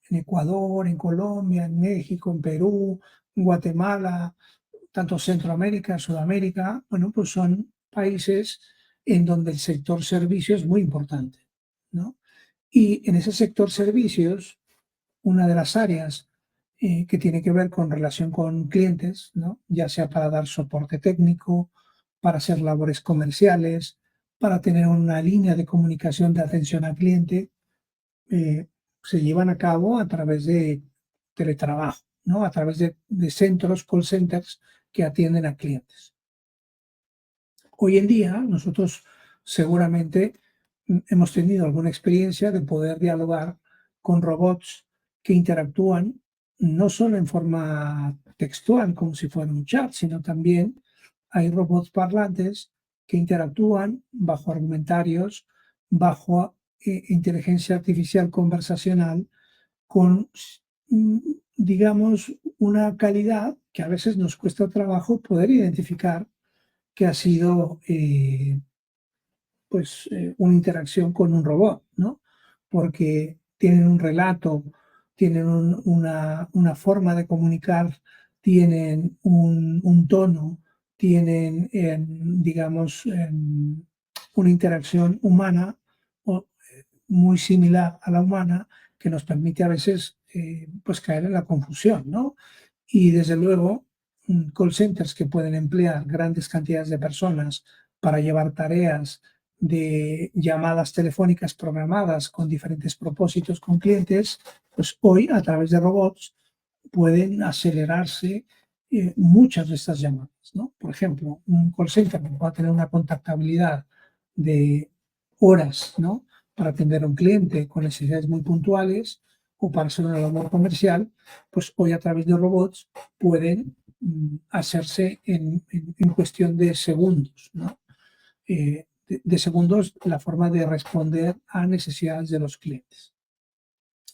Ecuador, en Colombia, en México, en Perú, en Guatemala, tanto Centroamérica, Sudamérica, bueno, pues son países en donde el sector servicios es muy importante, ¿no? Y en ese sector servicios, una de las áreas que tiene que ver con relación con clientes, ¿no? Ya sea para dar soporte técnico, para hacer labores comerciales, para tener una línea de comunicación de atención al cliente, eh, se llevan a cabo a través de teletrabajo, ¿no? A través de centros, call centers que atienden a clientes. Hoy en día nosotros seguramente hemos tenido alguna experiencia de poder dialogar con robots que interactúan no solo en forma textual como si fuera un chat, sino también hay robots parlantes que interactúan bajo argumentarios, bajo inteligencia artificial conversacional con, mm, digamos, una calidad que a veces nos cuesta trabajo poder identificar que ha sido pues una interacción con un robot, ¿no? Porque tienen un relato, tienen una forma de comunicar, tienen un tono, tienen, digamos, una interacción humana o, muy similar a la humana que nos permite a veces pues caer en la confusión, ¿no? Y desde luego, call centers que pueden emplear grandes cantidades de personas para llevar tareas de llamadas telefónicas programadas con diferentes propósitos con clientes, pues hoy a través de robots pueden acelerarse muchas de estas llamadas, ¿no? Por ejemplo, un call center que va a tener una contactabilidad de horas, ¿no? Para atender a un cliente con necesidades muy puntuales o para hacer una labor comercial, pues hoy a través de robots pueden hacerse en cuestión de segundos, ¿no? De segundos la forma de responder a necesidades de los clientes.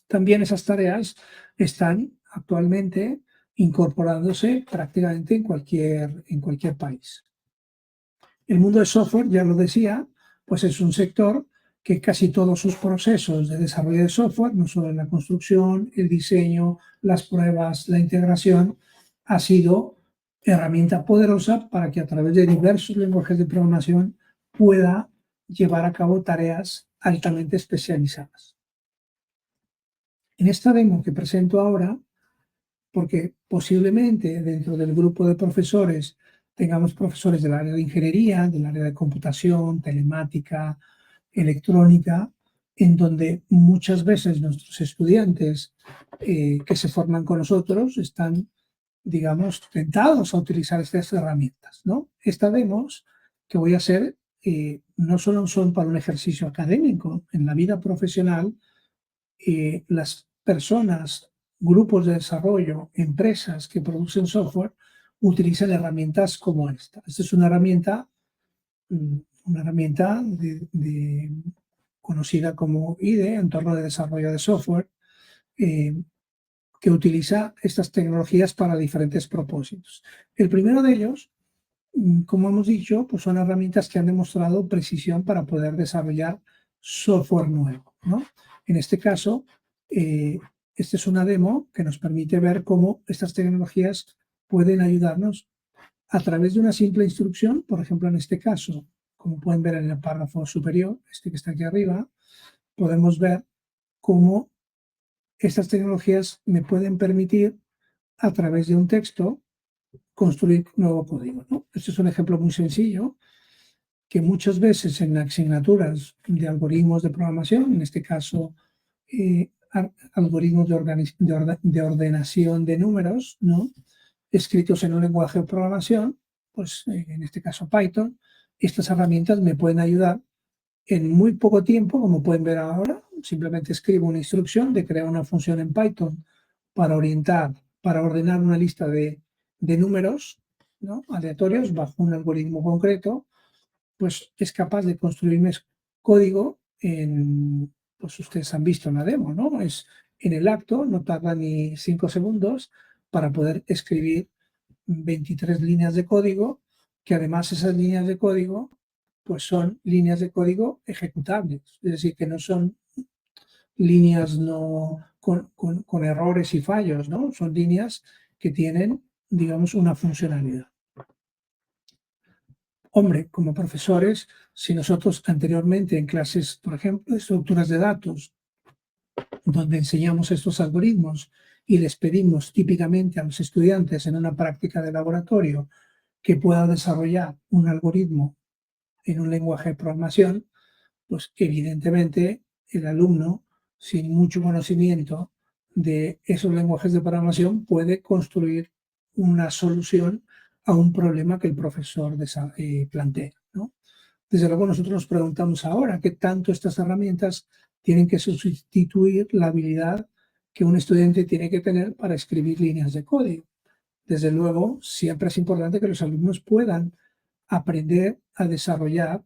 También esas tareas están actualmente incorporándose prácticamente en cualquier país. El mundo del software, ya lo decía, pues es un sector que casi todos sus procesos de desarrollo de software, no solo en la construcción, el diseño, las pruebas, la integración, ha sido herramienta poderosa para que a través de diversos lenguajes de programación pueda llevar a cabo tareas altamente especializadas. En esta demo que presento ahora, porque posiblemente dentro del grupo de profesores tengamos profesores del área de ingeniería, del área de computación, telemática, electrónica, en donde muchas veces nuestros estudiantes que se forman con nosotros están, digamos, tentados a utilizar estas herramientas, ¿no? Esta demos que voy a hacer no solo son para un ejercicio académico, en la vida profesional las personas, grupos de desarrollo, empresas que producen software, utilizan herramientas como esta. Esta es mm, una herramienta conocida como IDE, Entorno de Desarrollo de Software, eh, que utiliza estas tecnologías para diferentes propósitos. El primero de ellos, como hemos dicho, pues son herramientas que han demostrado precisión para poder desarrollar software nuevo, ¿no? En este caso, eh, esta es una demo que nos permite ver cómo estas tecnologías pueden ayudarnos a través de una simple instrucción. Por ejemplo, en este caso, como pueden ver en el párrafo superior, este que está aquí arriba, podemos ver cómo estas tecnologías me pueden permitir, a través de un texto, construir nuevo código, ¿no? Este es un ejemplo muy sencillo que muchas veces en asignaturas de algoritmos de programación, en este caso algoritmos de ordenación de números, ¿no?, escritos en un lenguaje de programación, pues en este caso Python, estas herramientas me pueden ayudar en muy poco tiempo, como pueden ver ahora. Simplemente escribo una instrucción de crear una función en Python para ordenar una lista de números, ¿no?, aleatorios bajo un algoritmo concreto. Pues es capaz de construirme código pues ustedes han visto en la demo, ¿no? Es en el acto, no tarda ni 5 segundos para poder escribir 23 líneas de código, que además esas líneas de código pues son líneas de código ejecutables, es decir, que no son líneas con errores y fallos, ¿no? Son líneas que tienen, digamos, una funcionalidad. Hombre, como profesores, si nosotros anteriormente en clases, por ejemplo, de estructuras de datos, donde enseñamos estos algoritmos y les pedimos típicamente a los estudiantes en una práctica de laboratorio que pueda desarrollar un algoritmo en un lenguaje de programación, pues evidentemente el alumno, sin mucho conocimiento de esos lenguajes de programación, puede construir una solución a un problema que el profesor plantea, ¿no? Desde luego nosotros nos preguntamos ahora qué tanto estas herramientas tienen que sustituir la habilidad que un estudiante tiene que tener para escribir líneas de código. Desde luego, siempre es importante que los alumnos puedan aprender a desarrollar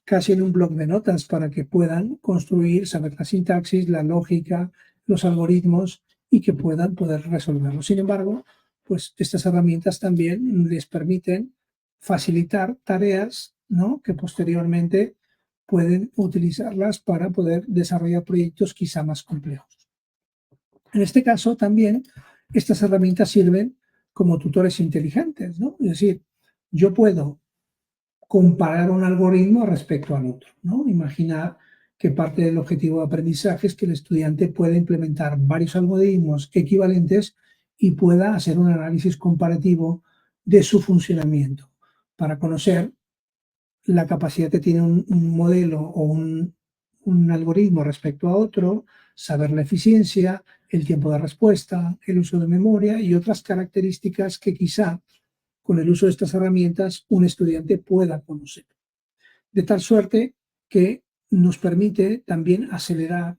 casi en un bloc de notas para que puedan construir, saber la sintaxis, la lógica, los algoritmos y que puedan poder resolverlo. Sin embargo, pues estas herramientas también les permiten facilitar tareas, ¿no?, que posteriormente pueden utilizarlas para poder desarrollar proyectos quizá más complejos. En este caso también estas herramientas sirven como tutores inteligentes, ¿no? Es decir, yo puedo comparar un algoritmo respecto al otro, ¿no? Imaginar que parte del objetivo de aprendizaje es que el estudiante pueda implementar varios algoritmos equivalentes y pueda hacer un análisis comparativo de su funcionamiento para conocer la capacidad que tiene un modelo o un algoritmo respecto a otro, saber la eficiencia, el tiempo de respuesta, el uso de memoria y otras características que quizá con el uso de estas herramientas un estudiante pueda conocer. De tal suerte que nos permite también acelerar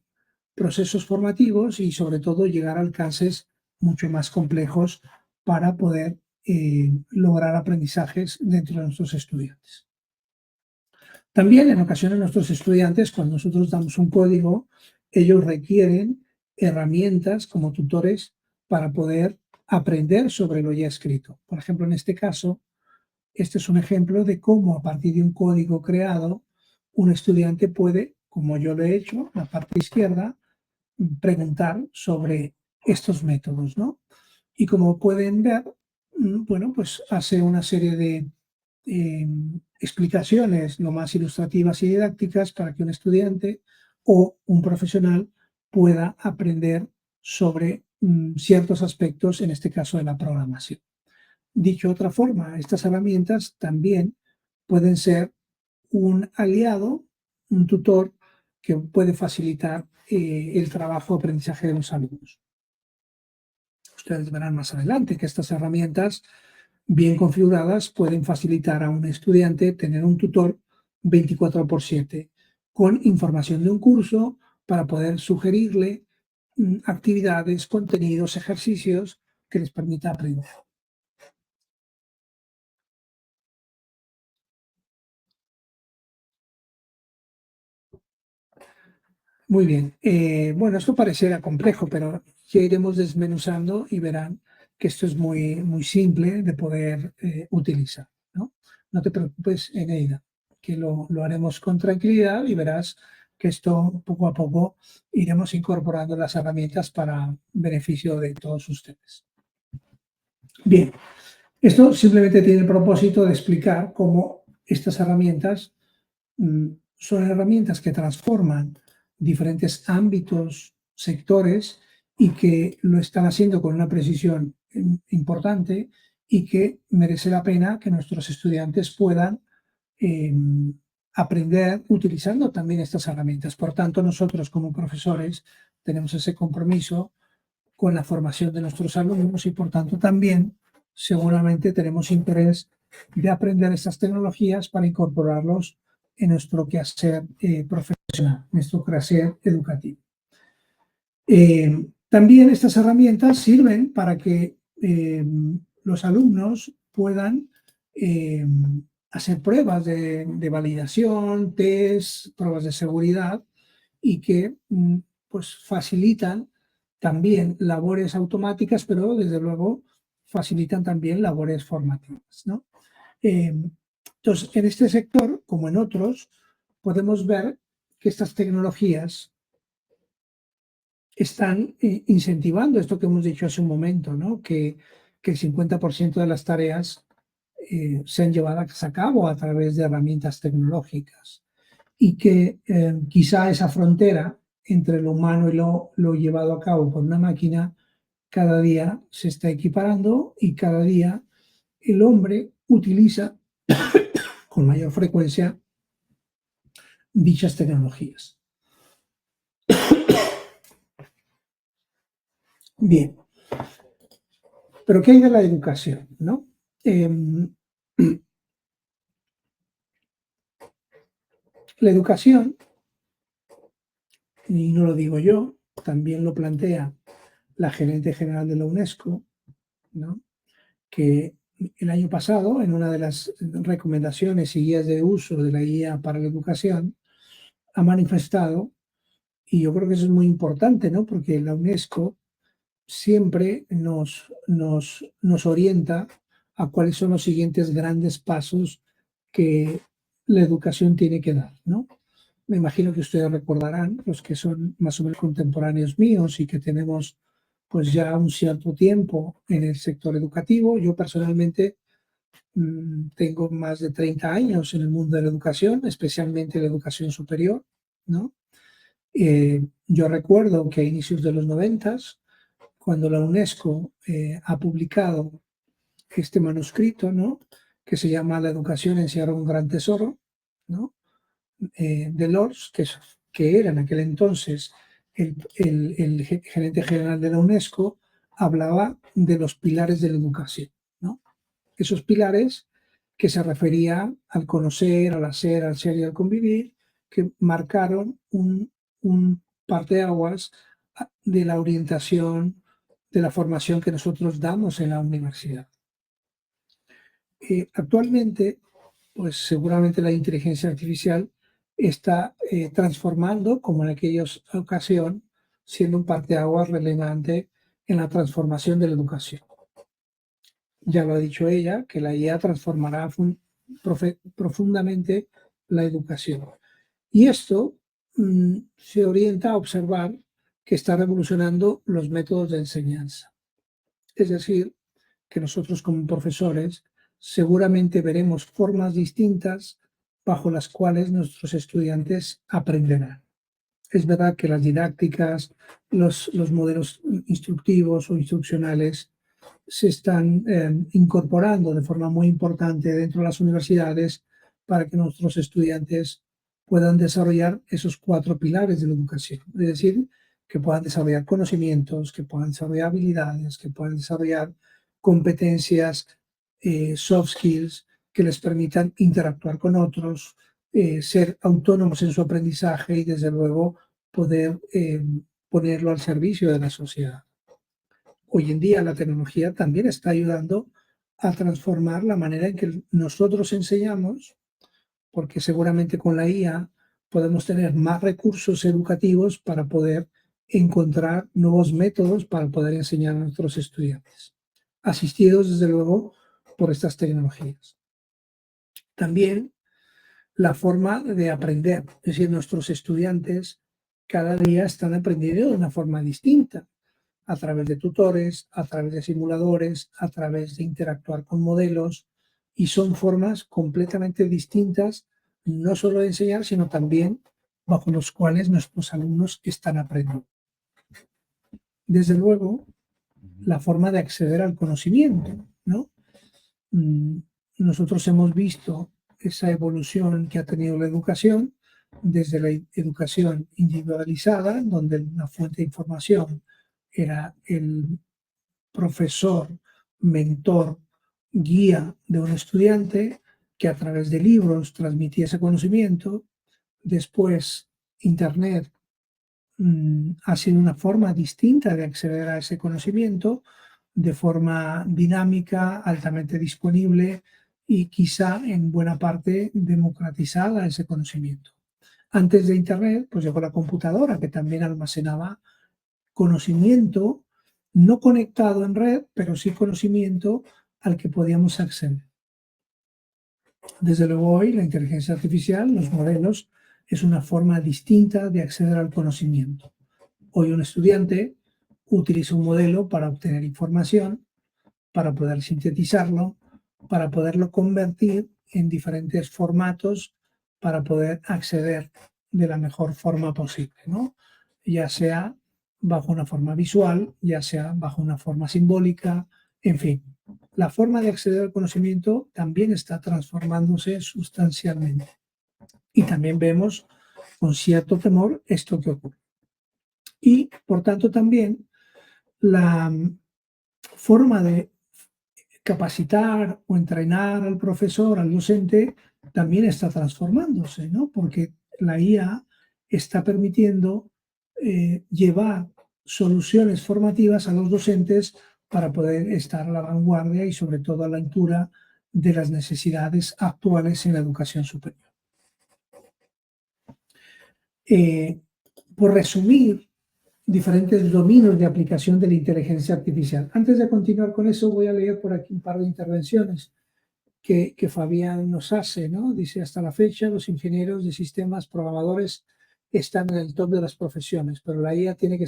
procesos formativos y sobre todo llegar a alcances mucho más complejos para poder lograr aprendizajes dentro de nuestros estudiantes. También en ocasiones nuestros estudiantes, cuando nosotros damos un código, ellos requieren herramientas como tutores para poder aprender sobre lo ya escrito. Por ejemplo, en este caso, este es un ejemplo de cómo a partir de un código creado, un estudiante puede, como yo lo he hecho, en la parte izquierda, preguntar sobre estos métodos, ¿no? Y como pueden ver, bueno, pues hace una serie de explicaciones lo más ilustrativas y didácticas para que un estudiante o un profesional pueda aprender sobre ciertos aspectos, en este caso de la programación. Dicho de otra forma, estas herramientas también pueden ser un aliado, un tutor que puede facilitar el trabajo de aprendizaje de los alumnos. Ustedes verán más adelante que estas herramientas bien configuradas pueden facilitar a un estudiante tener un tutor 24/7 con información de un curso para poder sugerirle actividades, contenidos, ejercicios que les permita aprender. Muy bien. Bueno, esto pareciera complejo, pero ya iremos desmenuzando y verán que esto es muy, muy simple de poder utilizar, ¿no? No te preocupes, Eneida, que lo haremos con tranquilidad y verás que esto poco a poco iremos incorporando las herramientas para beneficio de todos ustedes. Bien, esto simplemente tiene el propósito de explicar cómo estas herramientas son herramientas que transforman diferentes ámbitos, sectores y que lo están haciendo con una precisión importante y que merece la pena que nuestros estudiantes puedan aprender utilizando también estas herramientas. Por tanto, nosotros como profesores tenemos ese compromiso con la formación de nuestros alumnos y por tanto también seguramente tenemos interés de aprender estas tecnologías para incorporarlos en nuestro quehacer profesional, nuestro quehacer educativo. También estas herramientas sirven para que los alumnos puedan hacer pruebas de validación, test, pruebas de seguridad y que pues facilitan también labores automáticas, pero desde luego facilitan también labores formativas, ¿no? Entonces, en este sector, como en otros, podemos ver que estas tecnologías están incentivando esto que hemos dicho hace un momento, ¿no? Que el 50% de las tareas sean llevadas a cabo a través de herramientas tecnológicas y que quizá esa frontera entre lo humano y lo llevado a cabo por una máquina cada día se está equiparando y cada día el hombre utiliza con mayor frecuencia dichas tecnologías. Bien, pero ¿qué hay de la educación, no? La educación, y no lo digo yo, también lo plantea la gerente general de la UNESCO, ¿no? Que el año pasado, en una de las recomendaciones y guías de uso de la guía para la educación, ha manifestado, y yo creo que eso es muy importante, ¿no? Porque la UNESCO siempre nos orienta a cuáles son los siguientes grandes pasos que la educación tiene que dar, ¿no? Me imagino que ustedes recordarán, los que son más o menos contemporáneos míos y que tenemos pues ya un cierto tiempo en el sector educativo. Yo personalmente tengo más de 30 años en el mundo de la educación, especialmente la educación superior, ¿no? Yo recuerdo que a inicios de los 90, cuando la UNESCO ha publicado este manuscrito, ¿no? Que se llama La educación encierra un gran tesoro, ¿no? Delors, que era en aquel entonces el gerente general de la UNESCO, hablaba de los pilares de la educación, ¿no? Esos pilares que se refería al conocer, al hacer, al ser y al convivir, que marcaron un parteaguas de la orientación, de la formación que nosotros damos en la universidad. Actualmente, pues seguramente la inteligencia artificial está transformando, como en aquella ocasión, siendo un parteaguas relevante en la transformación de la educación. Ya lo ha dicho ella, que la IA transformará profundamente la educación. Y esto se orienta a observar que está revolucionando los métodos de enseñanza. Es decir, que nosotros como profesores seguramente veremos formas distintas bajo las cuales nuestros estudiantes aprenderán. Es verdad que las didácticas, los modelos instructivos o instruccionales se están incorporando de forma muy importante dentro de las universidades para que nuestros estudiantes puedan desarrollar esos 4 pilares de la educación. Es decir, que puedan desarrollar conocimientos, que puedan desarrollar habilidades, que puedan desarrollar competencias, soft skills, que les permitan interactuar con otros, ser autónomos en su aprendizaje y, desde luego, poder ponerlo al servicio de la sociedad. Hoy en día la tecnología también está ayudando a transformar la manera en que nosotros enseñamos, porque seguramente con la IA podemos tener más recursos educativos para poder encontrar nuevos métodos para poder enseñar a nuestros estudiantes, asistidos desde luego por estas tecnologías. También la forma de aprender, es decir, nuestros estudiantes cada día están aprendiendo de una forma distinta, a través de tutores, a través de simuladores, a través de interactuar con modelos, y son formas completamente distintas, no solo de enseñar, sino también bajo los cuales nuestros alumnos están aprendiendo. Desde luego, la forma de acceder al conocimiento, ¿no? Nosotros hemos visto esa evolución que ha tenido la educación, desde la educación individualizada, donde la fuente de información era el profesor, mentor, guía de un estudiante que a través de libros transmitía ese conocimiento. Después, Internet ha sido una forma distinta de acceder a ese conocimiento, de forma dinámica, altamente disponible y quizá en buena parte democratizada ese conocimiento. Antes de Internet, pues llegó la computadora, que también almacenaba conocimiento no conectado en red, pero sí conocimiento al que podíamos acceder. Desde luego hoy la inteligencia artificial, los modelos, es una forma distinta de acceder al conocimiento. Hoy un estudiante utiliza un modelo para obtener información, para poder sintetizarlo, para poderlo convertir en diferentes formatos, para poder acceder de la mejor forma posible, ¿no? Ya sea bajo una forma visual, ya sea bajo una forma simbólica, en fin. La forma de acceder al conocimiento también está transformándose sustancialmente. Y también vemos con cierto temor esto que ocurre. Y, por tanto, también la forma de capacitar o entrenar al profesor, al docente, también está transformándose, ¿no? Porque la IA está permitiendo llevar soluciones formativas a los docentes para poder estar a la vanguardia y sobre todo a la altura de las necesidades actuales en la educación superior. Eh, por resumir, diferentes dominios de aplicación de la inteligencia artificial. Antes de continuar con eso, voy a leer por aquí un par de intervenciones que Fabián nos hace, ¿no? Dice, hasta la fecha, los ingenieros de sistemas programadores están en el top de las profesiones, pero la IA tiene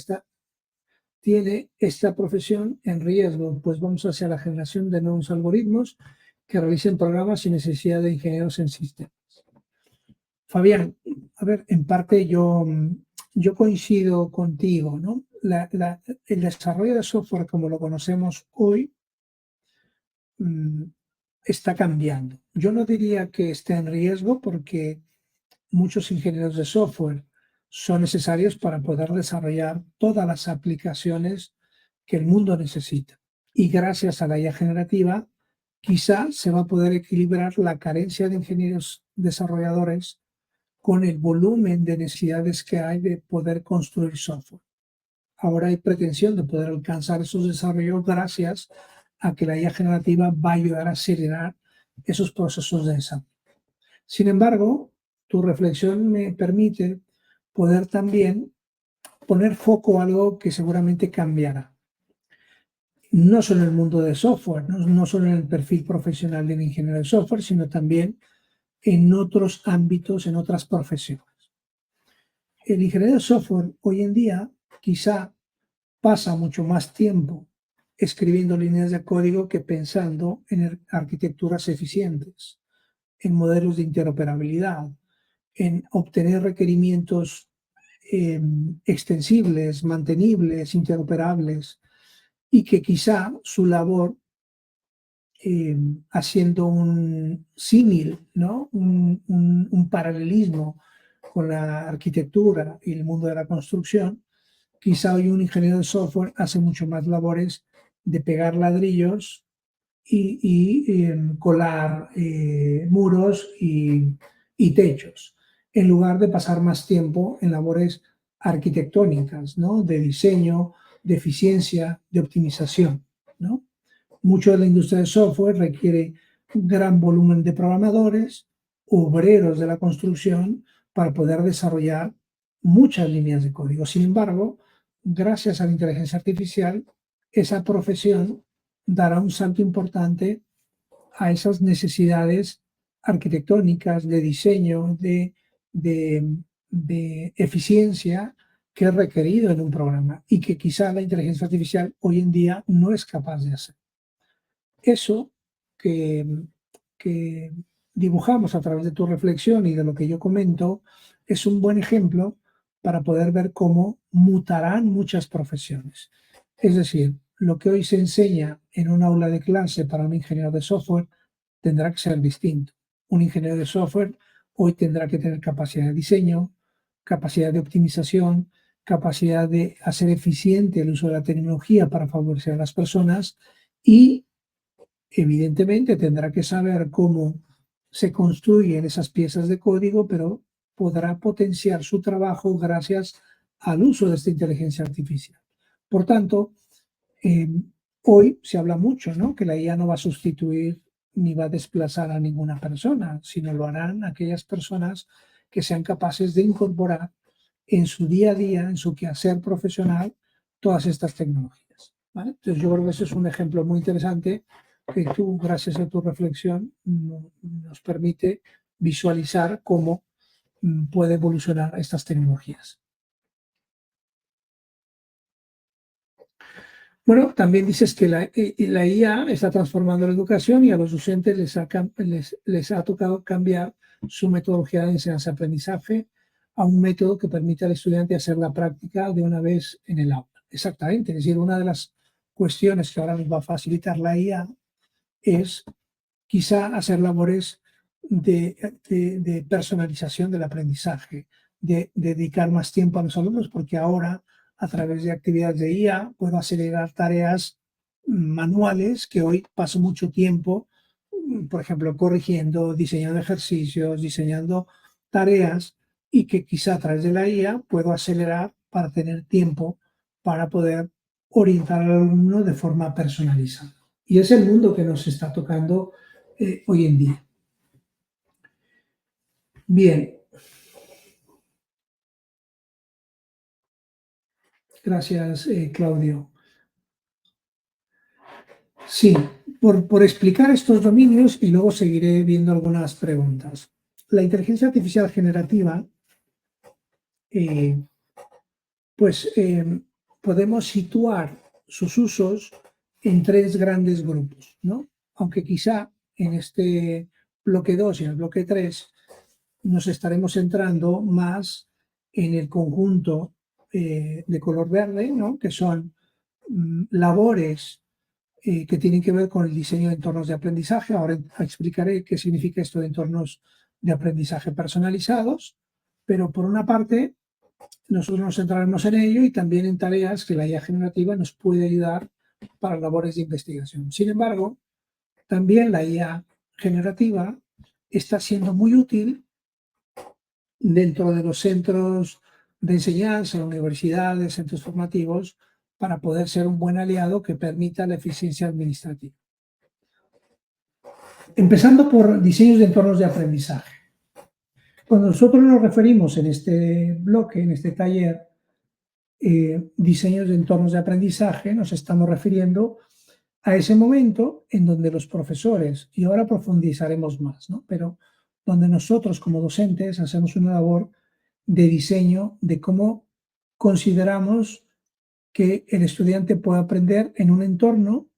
esta profesión en riesgo, pues vamos hacia la generación de nuevos algoritmos que realicen programas sin necesidad de ingenieros en sistemas. Fabián, a ver, en parte yo coincido contigo, ¿no? El desarrollo de software como lo conocemos hoy está cambiando. Yo no diría que esté en riesgo porque muchos ingenieros de software son necesarios para poder desarrollar todas las aplicaciones que el mundo necesita. Y gracias a la IA generativa, quizá se va a poder equilibrar la carencia de ingenieros desarrolladores con el volumen de necesidades que hay de poder construir software. Ahora hay pretensión de poder alcanzar esos desarrollos gracias a que la IA generativa va a ayudar a acelerar esos procesos de desarrollo. Sin embargo, tu reflexión me permite poder también poner foco a algo que seguramente cambiará. No solo en el mundo de software, no solo en el perfil profesional del ingeniero de software, sino también en otros ámbitos, en otras profesiones. El ingeniero de software hoy en día quizá pasa mucho más tiempo escribiendo líneas de código que pensando en arquitecturas eficientes, en modelos de interoperabilidad, en obtener requerimientos extensibles, mantenibles, interoperables, y que quizá su labor, haciendo un símil, ¿no? un paralelismo con la arquitectura y el mundo de la construcción, quizá hoy un ingeniero de software hace mucho más labores de pegar ladrillos y colar muros y techos, en lugar de pasar más tiempo en labores arquitectónicas, ¿no? De diseño, de eficiencia, de optimización, ¿no? Mucho de la industria de software requiere un gran volumen de programadores, obreros de la construcción, para poder desarrollar muchas líneas de código. Sin embargo, gracias a la inteligencia artificial, esa profesión dará un salto importante a esas necesidades arquitectónicas, de diseño, de, de eficiencia que es requerido en un programa y que quizá la inteligencia artificial hoy en día no es capaz de hacer. Eso que, que dibujamos a través de tu reflexión y de lo que yo comento es un buen ejemplo para poder ver cómo mutarán muchas profesiones. Es decir, lo que hoy se enseña en un aula de clase para un ingeniero de software tendrá que ser distinto. un ingeniero de software hoy tendrá que tener capacidad de diseño, capacidad de optimización, capacidad de hacer eficiente el uso de la tecnología para favorecer a las personas y, evidentemente, tendrá que saber cómo se construyen esas piezas de código, pero podrá potenciar su trabajo gracias al uso de esta inteligencia artificial. Por tanto, eh, hoy se habla mucho, ¿no?, que la IA no va a sustituir ni va a desplazar a ninguna persona, sino lo harán aquellas personas que sean capaces de incorporar en su día a día, en su quehacer profesional, todas estas tecnologías, ¿vale? Entonces, yo creo que ese es un ejemplo muy interesante que tú, gracias a tu reflexión, nos permite visualizar cómo puede evolucionar estas tecnologías. Bueno, también dices que la IA está transformando la educación y a los docentes les ha tocado cambiar su metodología de enseñanza-aprendizaje a un método que permite al estudiante hacer la práctica de una vez en el aula. Exactamente, es decir, una de las cuestiones que ahora nos va a facilitar la IA es quizá hacer labores de personalización del aprendizaje, de dedicar más tiempo a los alumnos, porque ahora a través de actividades de IA puedo acelerar tareas manuales que hoy paso mucho tiempo, por ejemplo, corrigiendo, diseñando ejercicios, diseñando tareas y que quizá a través de la IA puedo acelerar para tener tiempo para poder orientar al alumno de forma personalizada. Y es el mundo que nos está tocando hoy en día. Bien, gracias, Claudio. Sí, por explicar estos dominios y luego seguiré viendo algunas preguntas. La inteligencia artificial generativa, eh, pues podemos situar sus usos en tres grandes grupos, ¿no? Aunque quizá en este bloque 2 y en el bloque 3 nos estaremos centrando más en el conjunto de color verde, ¿no?, que son labores que tienen que ver con el diseño de entornos de aprendizaje. Ahora explicaré qué significa esto de entornos de aprendizaje personalizados, pero por una parte nosotros nos centraremos en ello y también en tareas que la IA generativa nos puede ayudar para labores de investigación. Sin embargo, también la IA generativa está siendo muy útil dentro de los centros de enseñanza, universidades, centros formativos, para poder ser un buen aliado que permita la eficiencia administrativa. Empezando por diseños de entornos de aprendizaje. Cuando nosotros nos referimos en este bloque, en este taller, diseños de entornos de aprendizaje, nos estamos refiriendo a ese momento en donde los profesores, y ahora profundizaremos más, ¿no?, pero donde nosotros como docentes hacemos una labor de diseño de cómo consideramos que el estudiante puede aprender en un entorno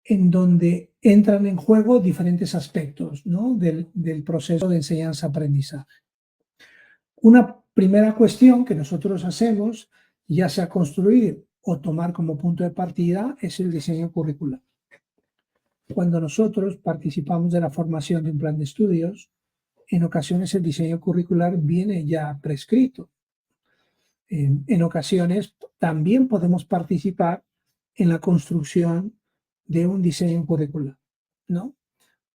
en donde entran en juego diferentes aspectos, ¿no?, del proceso de enseñanza-aprendizaje. Una primera cuestión que nosotros hacemos, ya sea construir o tomar como punto de partida, es el diseño curricular. Cuando nosotros participamos de la formación de un plan de estudios, en ocasiones el diseño curricular viene ya prescrito. En ocasiones también podemos participar en la construcción de un diseño curricular, ¿no?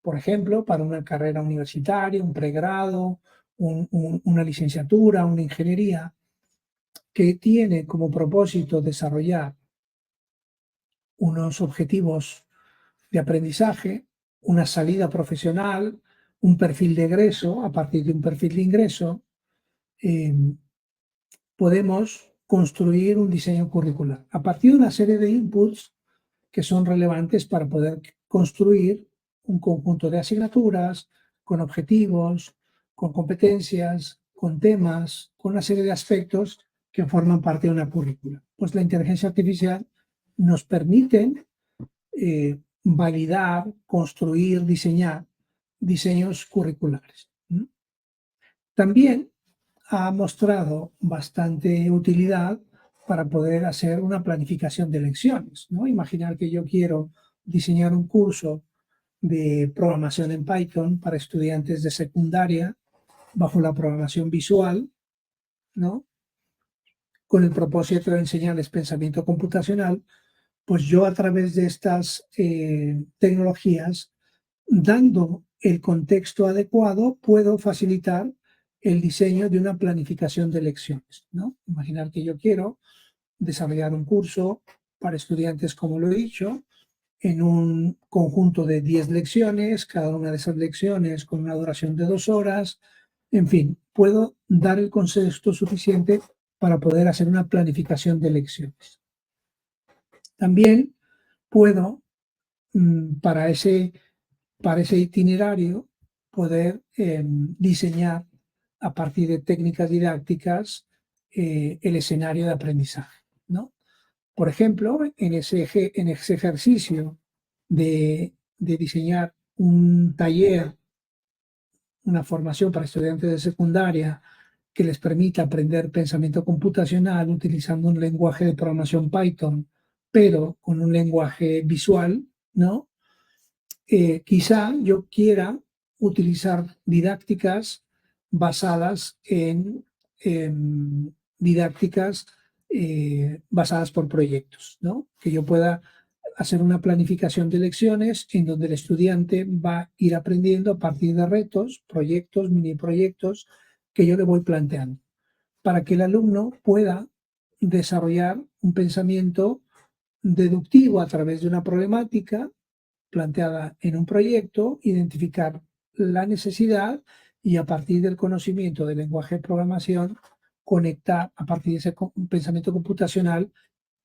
Por ejemplo, para una carrera universitaria, un pregrado, una licenciatura, una ingeniería, que tiene como propósito desarrollar unos objetivos de aprendizaje, una salida profesional, un perfil de egreso. A partir de un perfil de ingreso, eh, podemos construir un diseño curricular a partir de una serie de inputs que son relevantes para poder construir un conjunto de asignaturas con objetivos, con competencias, con temas, con una serie de aspectos que forman parte de una currícula. Pues la inteligencia artificial nos permite validar, construir, diseñar diseños curriculares. También ha mostrado bastante utilidad para poder hacer una planificación de lecciones, ¿no? Imaginar que yo quiero diseñar un curso de programación en Python para estudiantes de secundaria bajo la programación visual, ¿no? Con el propósito de enseñarles pensamiento computacional, pues yo a través de estas tecnologías, dando el contexto adecuado, puedo facilitar el diseño de una planificación de lecciones, ¿no? Imaginar que yo quiero desarrollar un curso para estudiantes, como lo he dicho, en un conjunto de 10 lecciones, cada una de esas lecciones con una duración de 2 horas. En fin, puedo dar el contexto suficiente para poder hacer una planificación de lecciones. También puedo, para ese itinerario, poder diseñar a partir de técnicas didácticas el escenario de aprendizaje, ¿no? Por ejemplo, en ese ejercicio de diseñar un taller, una formación para estudiantes de secundaria que les permita aprender pensamiento computacional utilizando un lenguaje de programación Python, pero con un lenguaje visual, ¿no? Quizá yo quiera utilizar didácticas basadas en didácticas basadas por proyectos, ¿no? Que yo pueda hacer una planificación de lecciones en donde el estudiante va a ir aprendiendo a partir de retos, proyectos, mini proyectos que yo le voy planteando, para que el alumno pueda desarrollar un pensamiento deductivo a través de una problemática planteada en un proyecto, identificar la necesidad y a partir del conocimiento del lenguaje de programación, conectar a partir de ese pensamiento computacional,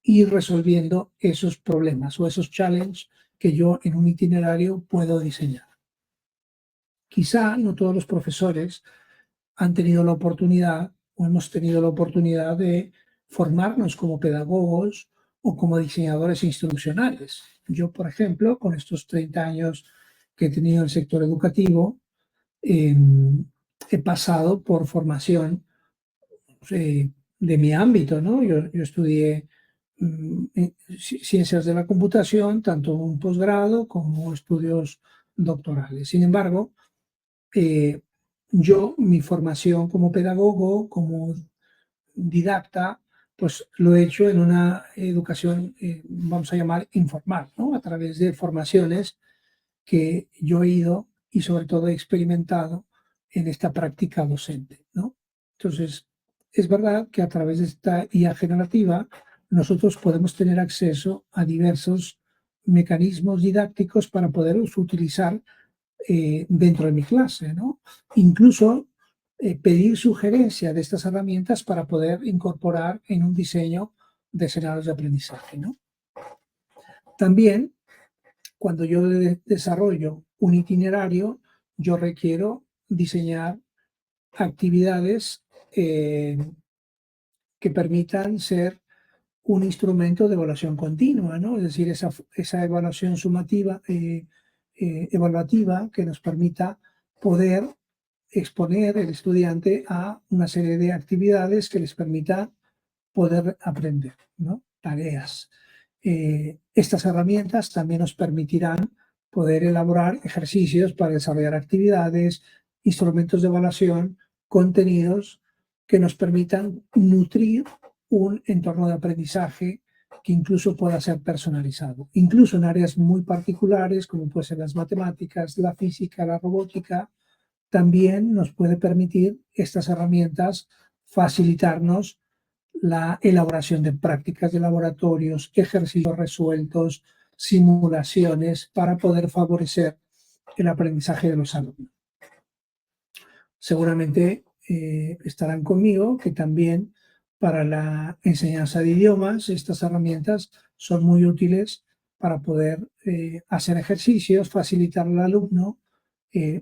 ir resolviendo esos problemas o esos challenges que yo en un itinerario puedo diseñar. Quizá no todos los profesores han tenido la oportunidad o hemos tenido la oportunidad de formarnos como pedagogos o como diseñadores instruccionales. Yo, por ejemplo, con estos 30 años que he tenido en el sector educativo, eh, he pasado por formación de mi ámbito, ¿no? Yo estudié ciencias de la computación, tanto un posgrado como estudios doctorales. Sin embargo, eh, yo, mi formación como pedagogo, como didacta, pues lo he hecho en una educación, vamos a llamar informal, ¿no? A través de formaciones que yo he ido y sobre todo he experimentado en esta práctica docente, ¿no? Entonces, es verdad que a través de esta IA generativa nosotros podemos tener acceso a diversos mecanismos didácticos para poderlos utilizar dentro de mi clase, ¿no? Incluso pedir sugerencia de estas herramientas para poder incorporar en un diseño de escenarios de aprendizaje, ¿no? También, cuando yo desarrollo un itinerario, yo requiero diseñar actividades que permitan ser un instrumento de evaluación continua, ¿no? Es decir, esa evaluación sumativa, evaluativa que nos permita poder exponer el estudiante a una serie de actividades que les permita poder aprender, ¿no? Tareas. Estas herramientas también nos permitirán poder elaborar ejercicios para desarrollar actividades, instrumentos de evaluación, contenidos que nos permitan nutrir un entorno de aprendizaje que incluso pueda ser personalizado, incluso en áreas muy particulares como pueden ser las matemáticas, la física, la robótica. También nos puede permitir estas herramientas facilitarnos la elaboración de prácticas de laboratorios, ejercicios resueltos, simulaciones para poder favorecer el aprendizaje de los alumnos. Seguramente estarán conmigo que también para la enseñanza de idiomas estas herramientas son muy útiles para poder hacer ejercicios, facilitar al alumno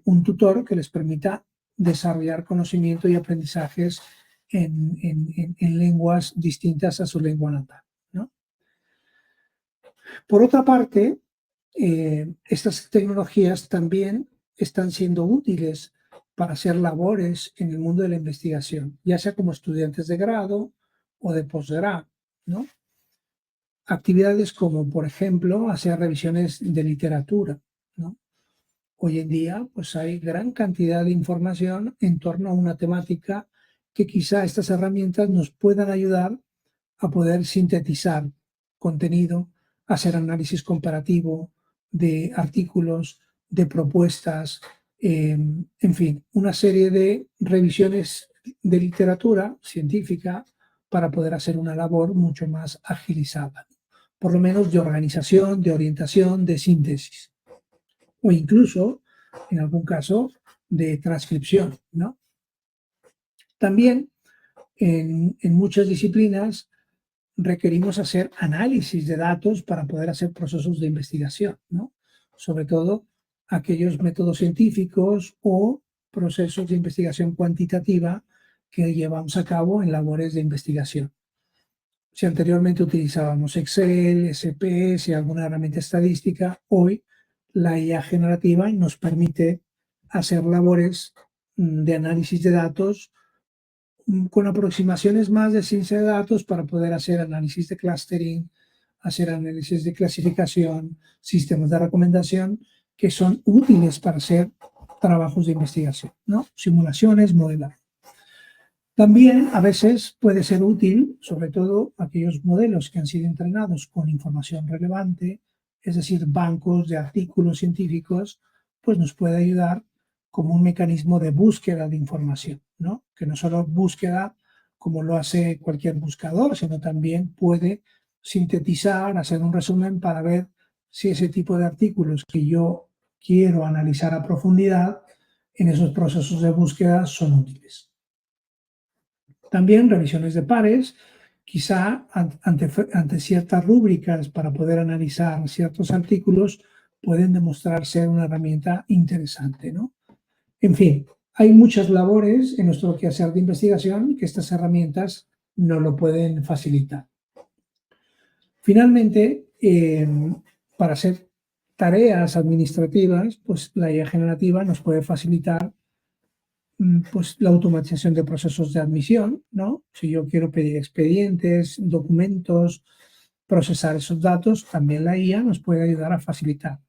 un tutor que les permita desarrollar conocimiento y aprendizajes en lenguas distintas a su lengua natal, ¿no? Por otra parte, estas tecnologías también están siendo útiles para hacer labores en el mundo de la investigación, ya sea como estudiantes de grado o de posgrado, ¿no? Actividades como, por ejemplo, hacer revisiones de literatura, ¿no? hoy en día pues hay gran cantidad de información en torno a una temática que quizá estas herramientas nos puedan ayudar a poder sintetizar contenido, hacer análisis comparativo de artículos, de propuestas, en fin, una serie de revisiones de literatura científica para poder hacer una labor mucho más agilizada, por lo menos de organización, de orientación, de síntesis, o incluso, en algún caso, de transcripción, ¿no? También en muchas disciplinas requerimos hacer análisis de datos para poder hacer procesos de investigación, ¿no? Sobre todo aquellos métodos científicos o procesos de investigación cuantitativa que llevamos a cabo en labores de investigación. Si anteriormente utilizábamos Excel, SPS, alguna herramienta estadística, hoy la IA generativa nos permite hacer labores de análisis de datos con aproximaciones más de ciencia de datos para poder hacer análisis de clustering, hacer análisis de clasificación, sistemas de recomendación que son útiles para hacer trabajos de investigación, ¿no? Simulaciones, modelar. También a veces puede ser útil, sobre todo aquellos modelos que han sido entrenados con información relevante, es decir, bancos de artículos científicos, pues nos puede ayudar como un mecanismo de búsqueda de información, ¿no? Que no solo búsqueda como lo hace cualquier buscador, sino también puede sintetizar, hacer un resumen para ver si ese tipo de artículos que yo quiero analizar a profundidad en esos procesos de búsqueda son útiles. También revisiones de pares, quizá ante ciertas rúbricas para poder analizar ciertos artículos, pueden demostrar ser una herramienta interesante, ¿no? En fin, hay muchas labores en nuestro quehacer de investigación que estas herramientas no lo pueden facilitar. Finalmente, para hacer tareas administrativas, pues la IA generativa nos puede facilitar pues la automatización de procesos de admisión, ¿no? Si yo quiero pedir expedientes, documentos, procesar esos datos, también la IA nos puede ayudar a facilitar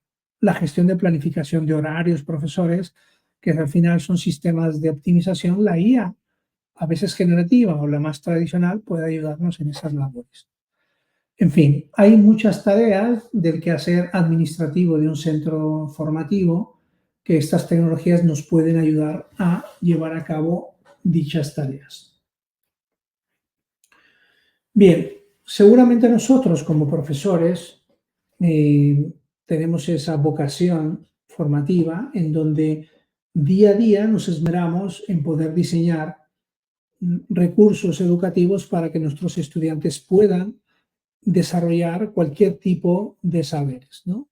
la gestión de planificación de horarios, profesores, que al final son sistemas de optimización. La IA, a veces generativa o la más tradicional, puede ayudarnos en esas labores. En fin, hay muchas tareas del quehacer administrativo de un centro formativo que estas tecnologías nos pueden ayudar a llevar a cabo dichas tareas. Bien, seguramente nosotros como profesores tenemos esa vocación formativa en donde día a día nos esmeramos en poder diseñar recursos educativos para que nuestros estudiantes puedan desarrollar cualquier tipo de saberes, ¿no?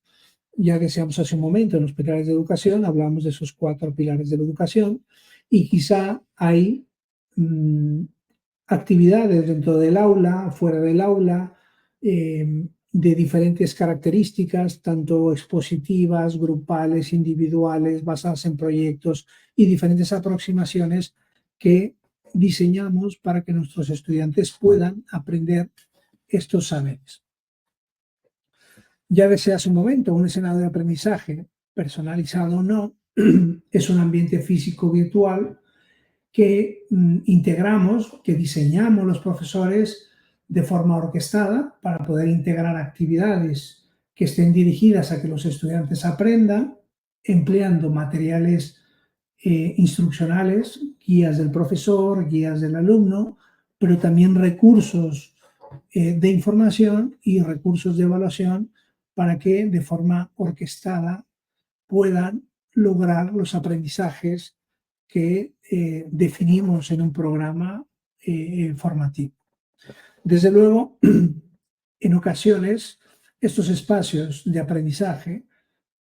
Ya decíamos hace un momento en los pilares de educación, hablamos de esos 4 pilares de la educación y quizá hay actividades dentro del aula, fuera del aula, de diferentes características, tanto expositivas, grupales, individuales, basadas en proyectos y diferentes aproximaciones que diseñamos para que nuestros estudiantes puedan aprender estos saberes. Ya desde hace un momento, un escenario de aprendizaje personalizado o no, es un ambiente físico virtual que integramos, que diseñamos los profesores de forma orquestada para poder integrar actividades que estén dirigidas a que los estudiantes aprendan, empleando materiales instruccionales, guías del profesor, guías del alumno, pero también recursos de información y recursos de evaluación para que de forma orquestada puedan lograr los aprendizajes que definimos en un programa formativo. Desde luego, en ocasiones, estos espacios de aprendizaje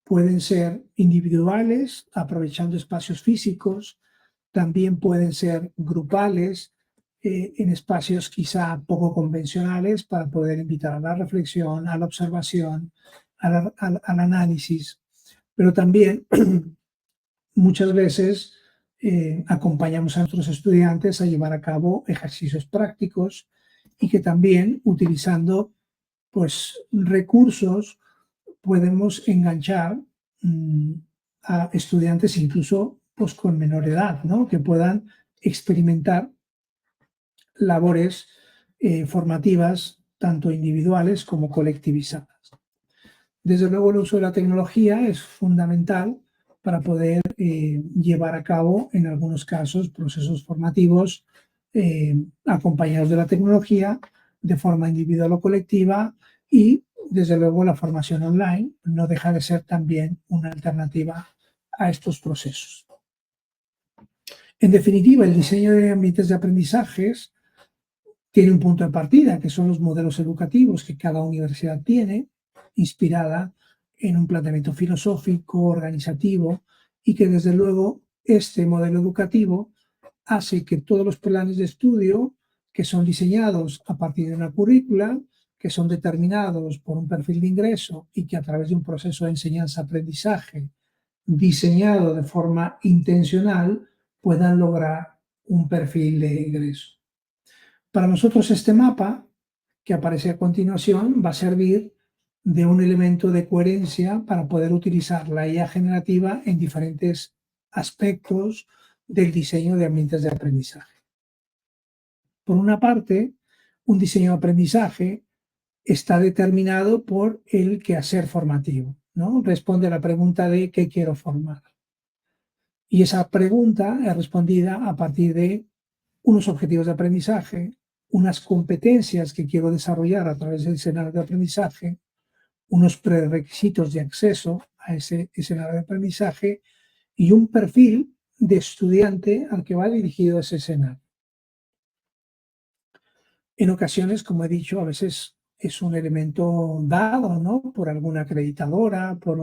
pueden ser individuales, aprovechando espacios físicos, también pueden ser grupales, en espacios quizá poco convencionales para poder invitar a la reflexión, a la observación, al análisis, pero también muchas veces acompañamos a nuestros estudiantes a llevar a cabo ejercicios prácticos y que también utilizando pues recursos podemos enganchar a estudiantes incluso pues, con menor edad, ¿no? Que puedan experimentar labores formativas tanto individuales como colectivizadas. Desde luego el uso de la tecnología es fundamental para poder llevar a cabo, en algunos casos, procesos formativos acompañados de la tecnología de forma individual o colectiva y, desde luego, la formación online no deja de ser también una alternativa a estos procesos. En definitiva, el diseño de ambientes de aprendizajes tiene un punto de partida, que son los modelos educativos que cada universidad tiene, inspirada en un planteamiento filosófico, organizativo, y que desde luego este modelo educativo hace que todos los planes de estudio que son diseñados a partir de una currícula, que son determinados por un perfil de ingreso y que a través de un proceso de enseñanza-aprendizaje diseñado de forma intencional puedan lograr un perfil de ingreso. Para nosotros este mapa, que aparece a continuación, va a servir de un elemento de coherencia para poder utilizar la IA generativa en diferentes aspectos del diseño de ambientes de aprendizaje. Por una parte, un diseño de aprendizaje está determinado por el quehacer formativo, ¿no? Responde a la pregunta de ¿qué quiero formar? Y esa pregunta es respondida a partir de unos objetivos de aprendizaje, unas competencias que quiero desarrollar a través del escenario de aprendizaje, unos prerequisitos de acceso a ese escenario de aprendizaje y un perfil de estudiante al que va dirigido ese escenario. En ocasiones, como he dicho, a veces es un elemento dado, ¿no? Por alguna acreditadora, por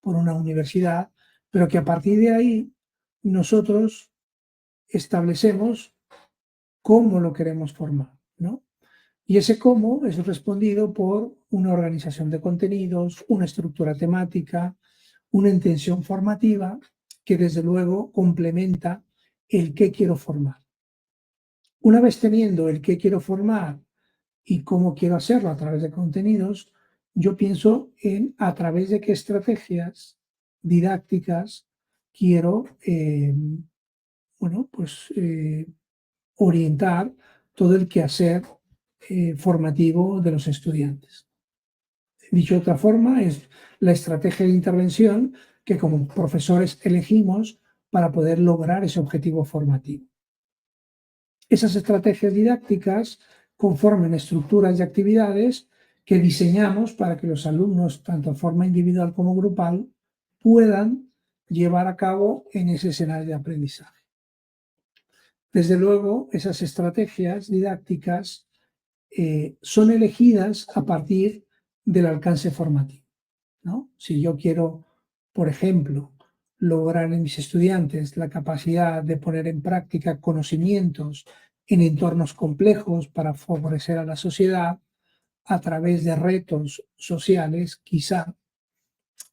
una universidad, pero que a partir de ahí nosotros establecemos cómo lo queremos formar, ¿no? Y ese cómo es respondido por una organización de contenidos, una estructura temática, una intención formativa que desde luego complementa el qué quiero formar. Una vez teniendo el qué quiero formar y cómo quiero hacerlo a través de contenidos, yo pienso en a través de qué estrategias didácticas quiero, bueno, pues orientar todo el quehacer formativo de los estudiantes. Dicho de otra forma, es la estrategia de intervención que como profesores elegimos para poder lograr ese objetivo formativo. Esas estrategias didácticas conforman estructuras y actividades que diseñamos para que los alumnos, tanto de forma individual como grupal, puedan llevar a cabo en ese escenario de aprendizaje. Desde luego, esas estrategias didácticas son elegidas a partir del alcance formativo, ¿no? Si yo quiero, por ejemplo, lograr en mis estudiantes la capacidad de poner en práctica conocimientos en entornos complejos para favorecer a la sociedad a través de retos sociales, quizá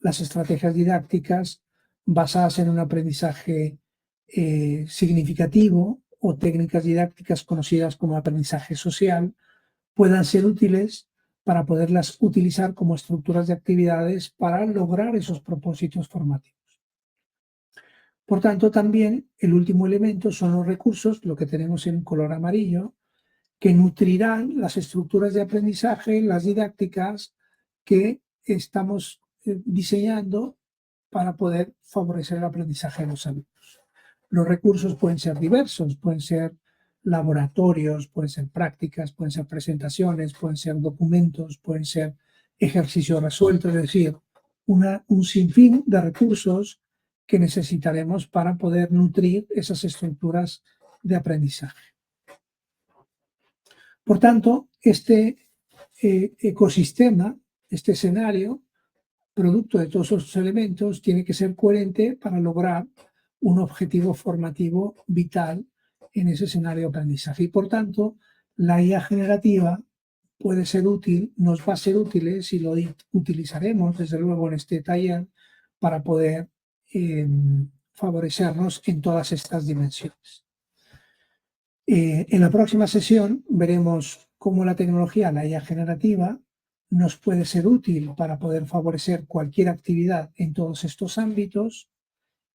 las estrategias didácticas basadas en un aprendizaje significativo o técnicas didácticas conocidas como aprendizaje social puedan ser útiles para poderlas utilizar como estructuras de actividades para lograr esos propósitos formativos. Por tanto, también el último elemento son los recursos, lo que tenemos en color amarillo, que nutrirán las estructuras de aprendizaje, las didácticas que estamos diseñando para poder favorecer el aprendizaje de los alumnos. Los recursos pueden ser diversos, pueden ser laboratorios, pueden ser prácticas, pueden ser presentaciones, pueden ser documentos, pueden ser ejercicios resueltos, es decir, un sinfín de recursos que necesitaremos para poder nutrir esas estructuras de aprendizaje. Por tanto, este ecosistema, este escenario, producto de todos esos elementos, tiene que ser coherente para lograr un objetivo formativo vital en ese escenario de aprendizaje. Y por tanto, la IA generativa puede ser útil, nos va a ser útil si lo utilizaremos, desde luego, en este taller para poder favorecernos en todas estas dimensiones. En la próxima sesión veremos cómo la tecnología, la IA generativa, nos puede ser útil para poder favorecer cualquier actividad en todos estos ámbitos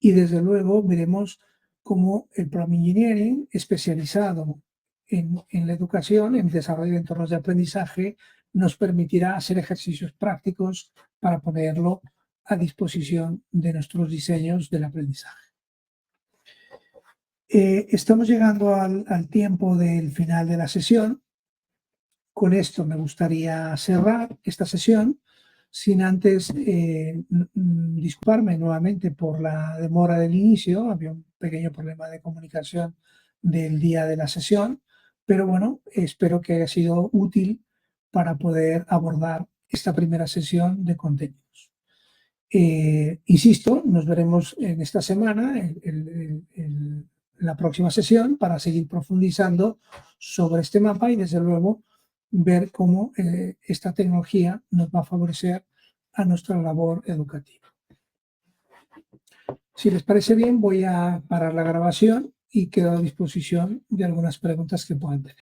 Y desde luego veremos cómo el Programming Engineering especializado en la educación, en el desarrollo de entornos de aprendizaje, nos permitirá hacer ejercicios prácticos para ponerlo a disposición de nuestros diseños del aprendizaje. Estamos llegando al tiempo del final de la sesión. Con esto me gustaría cerrar esta sesión, sin antes disculparme nuevamente por la demora del inicio. Había un pequeño problema de comunicación del día de la sesión, pero bueno, espero que haya sido útil para poder abordar esta primera sesión de contenidos. Insisto, nos veremos en esta semana, en la próxima sesión, para seguir profundizando sobre este mapa y, desde luego, ver cómo esta tecnología nos va a favorecer a nuestra labor educativa. Si les parece bien, voy a parar la grabación y quedo a disposición de algunas preguntas que puedan tener.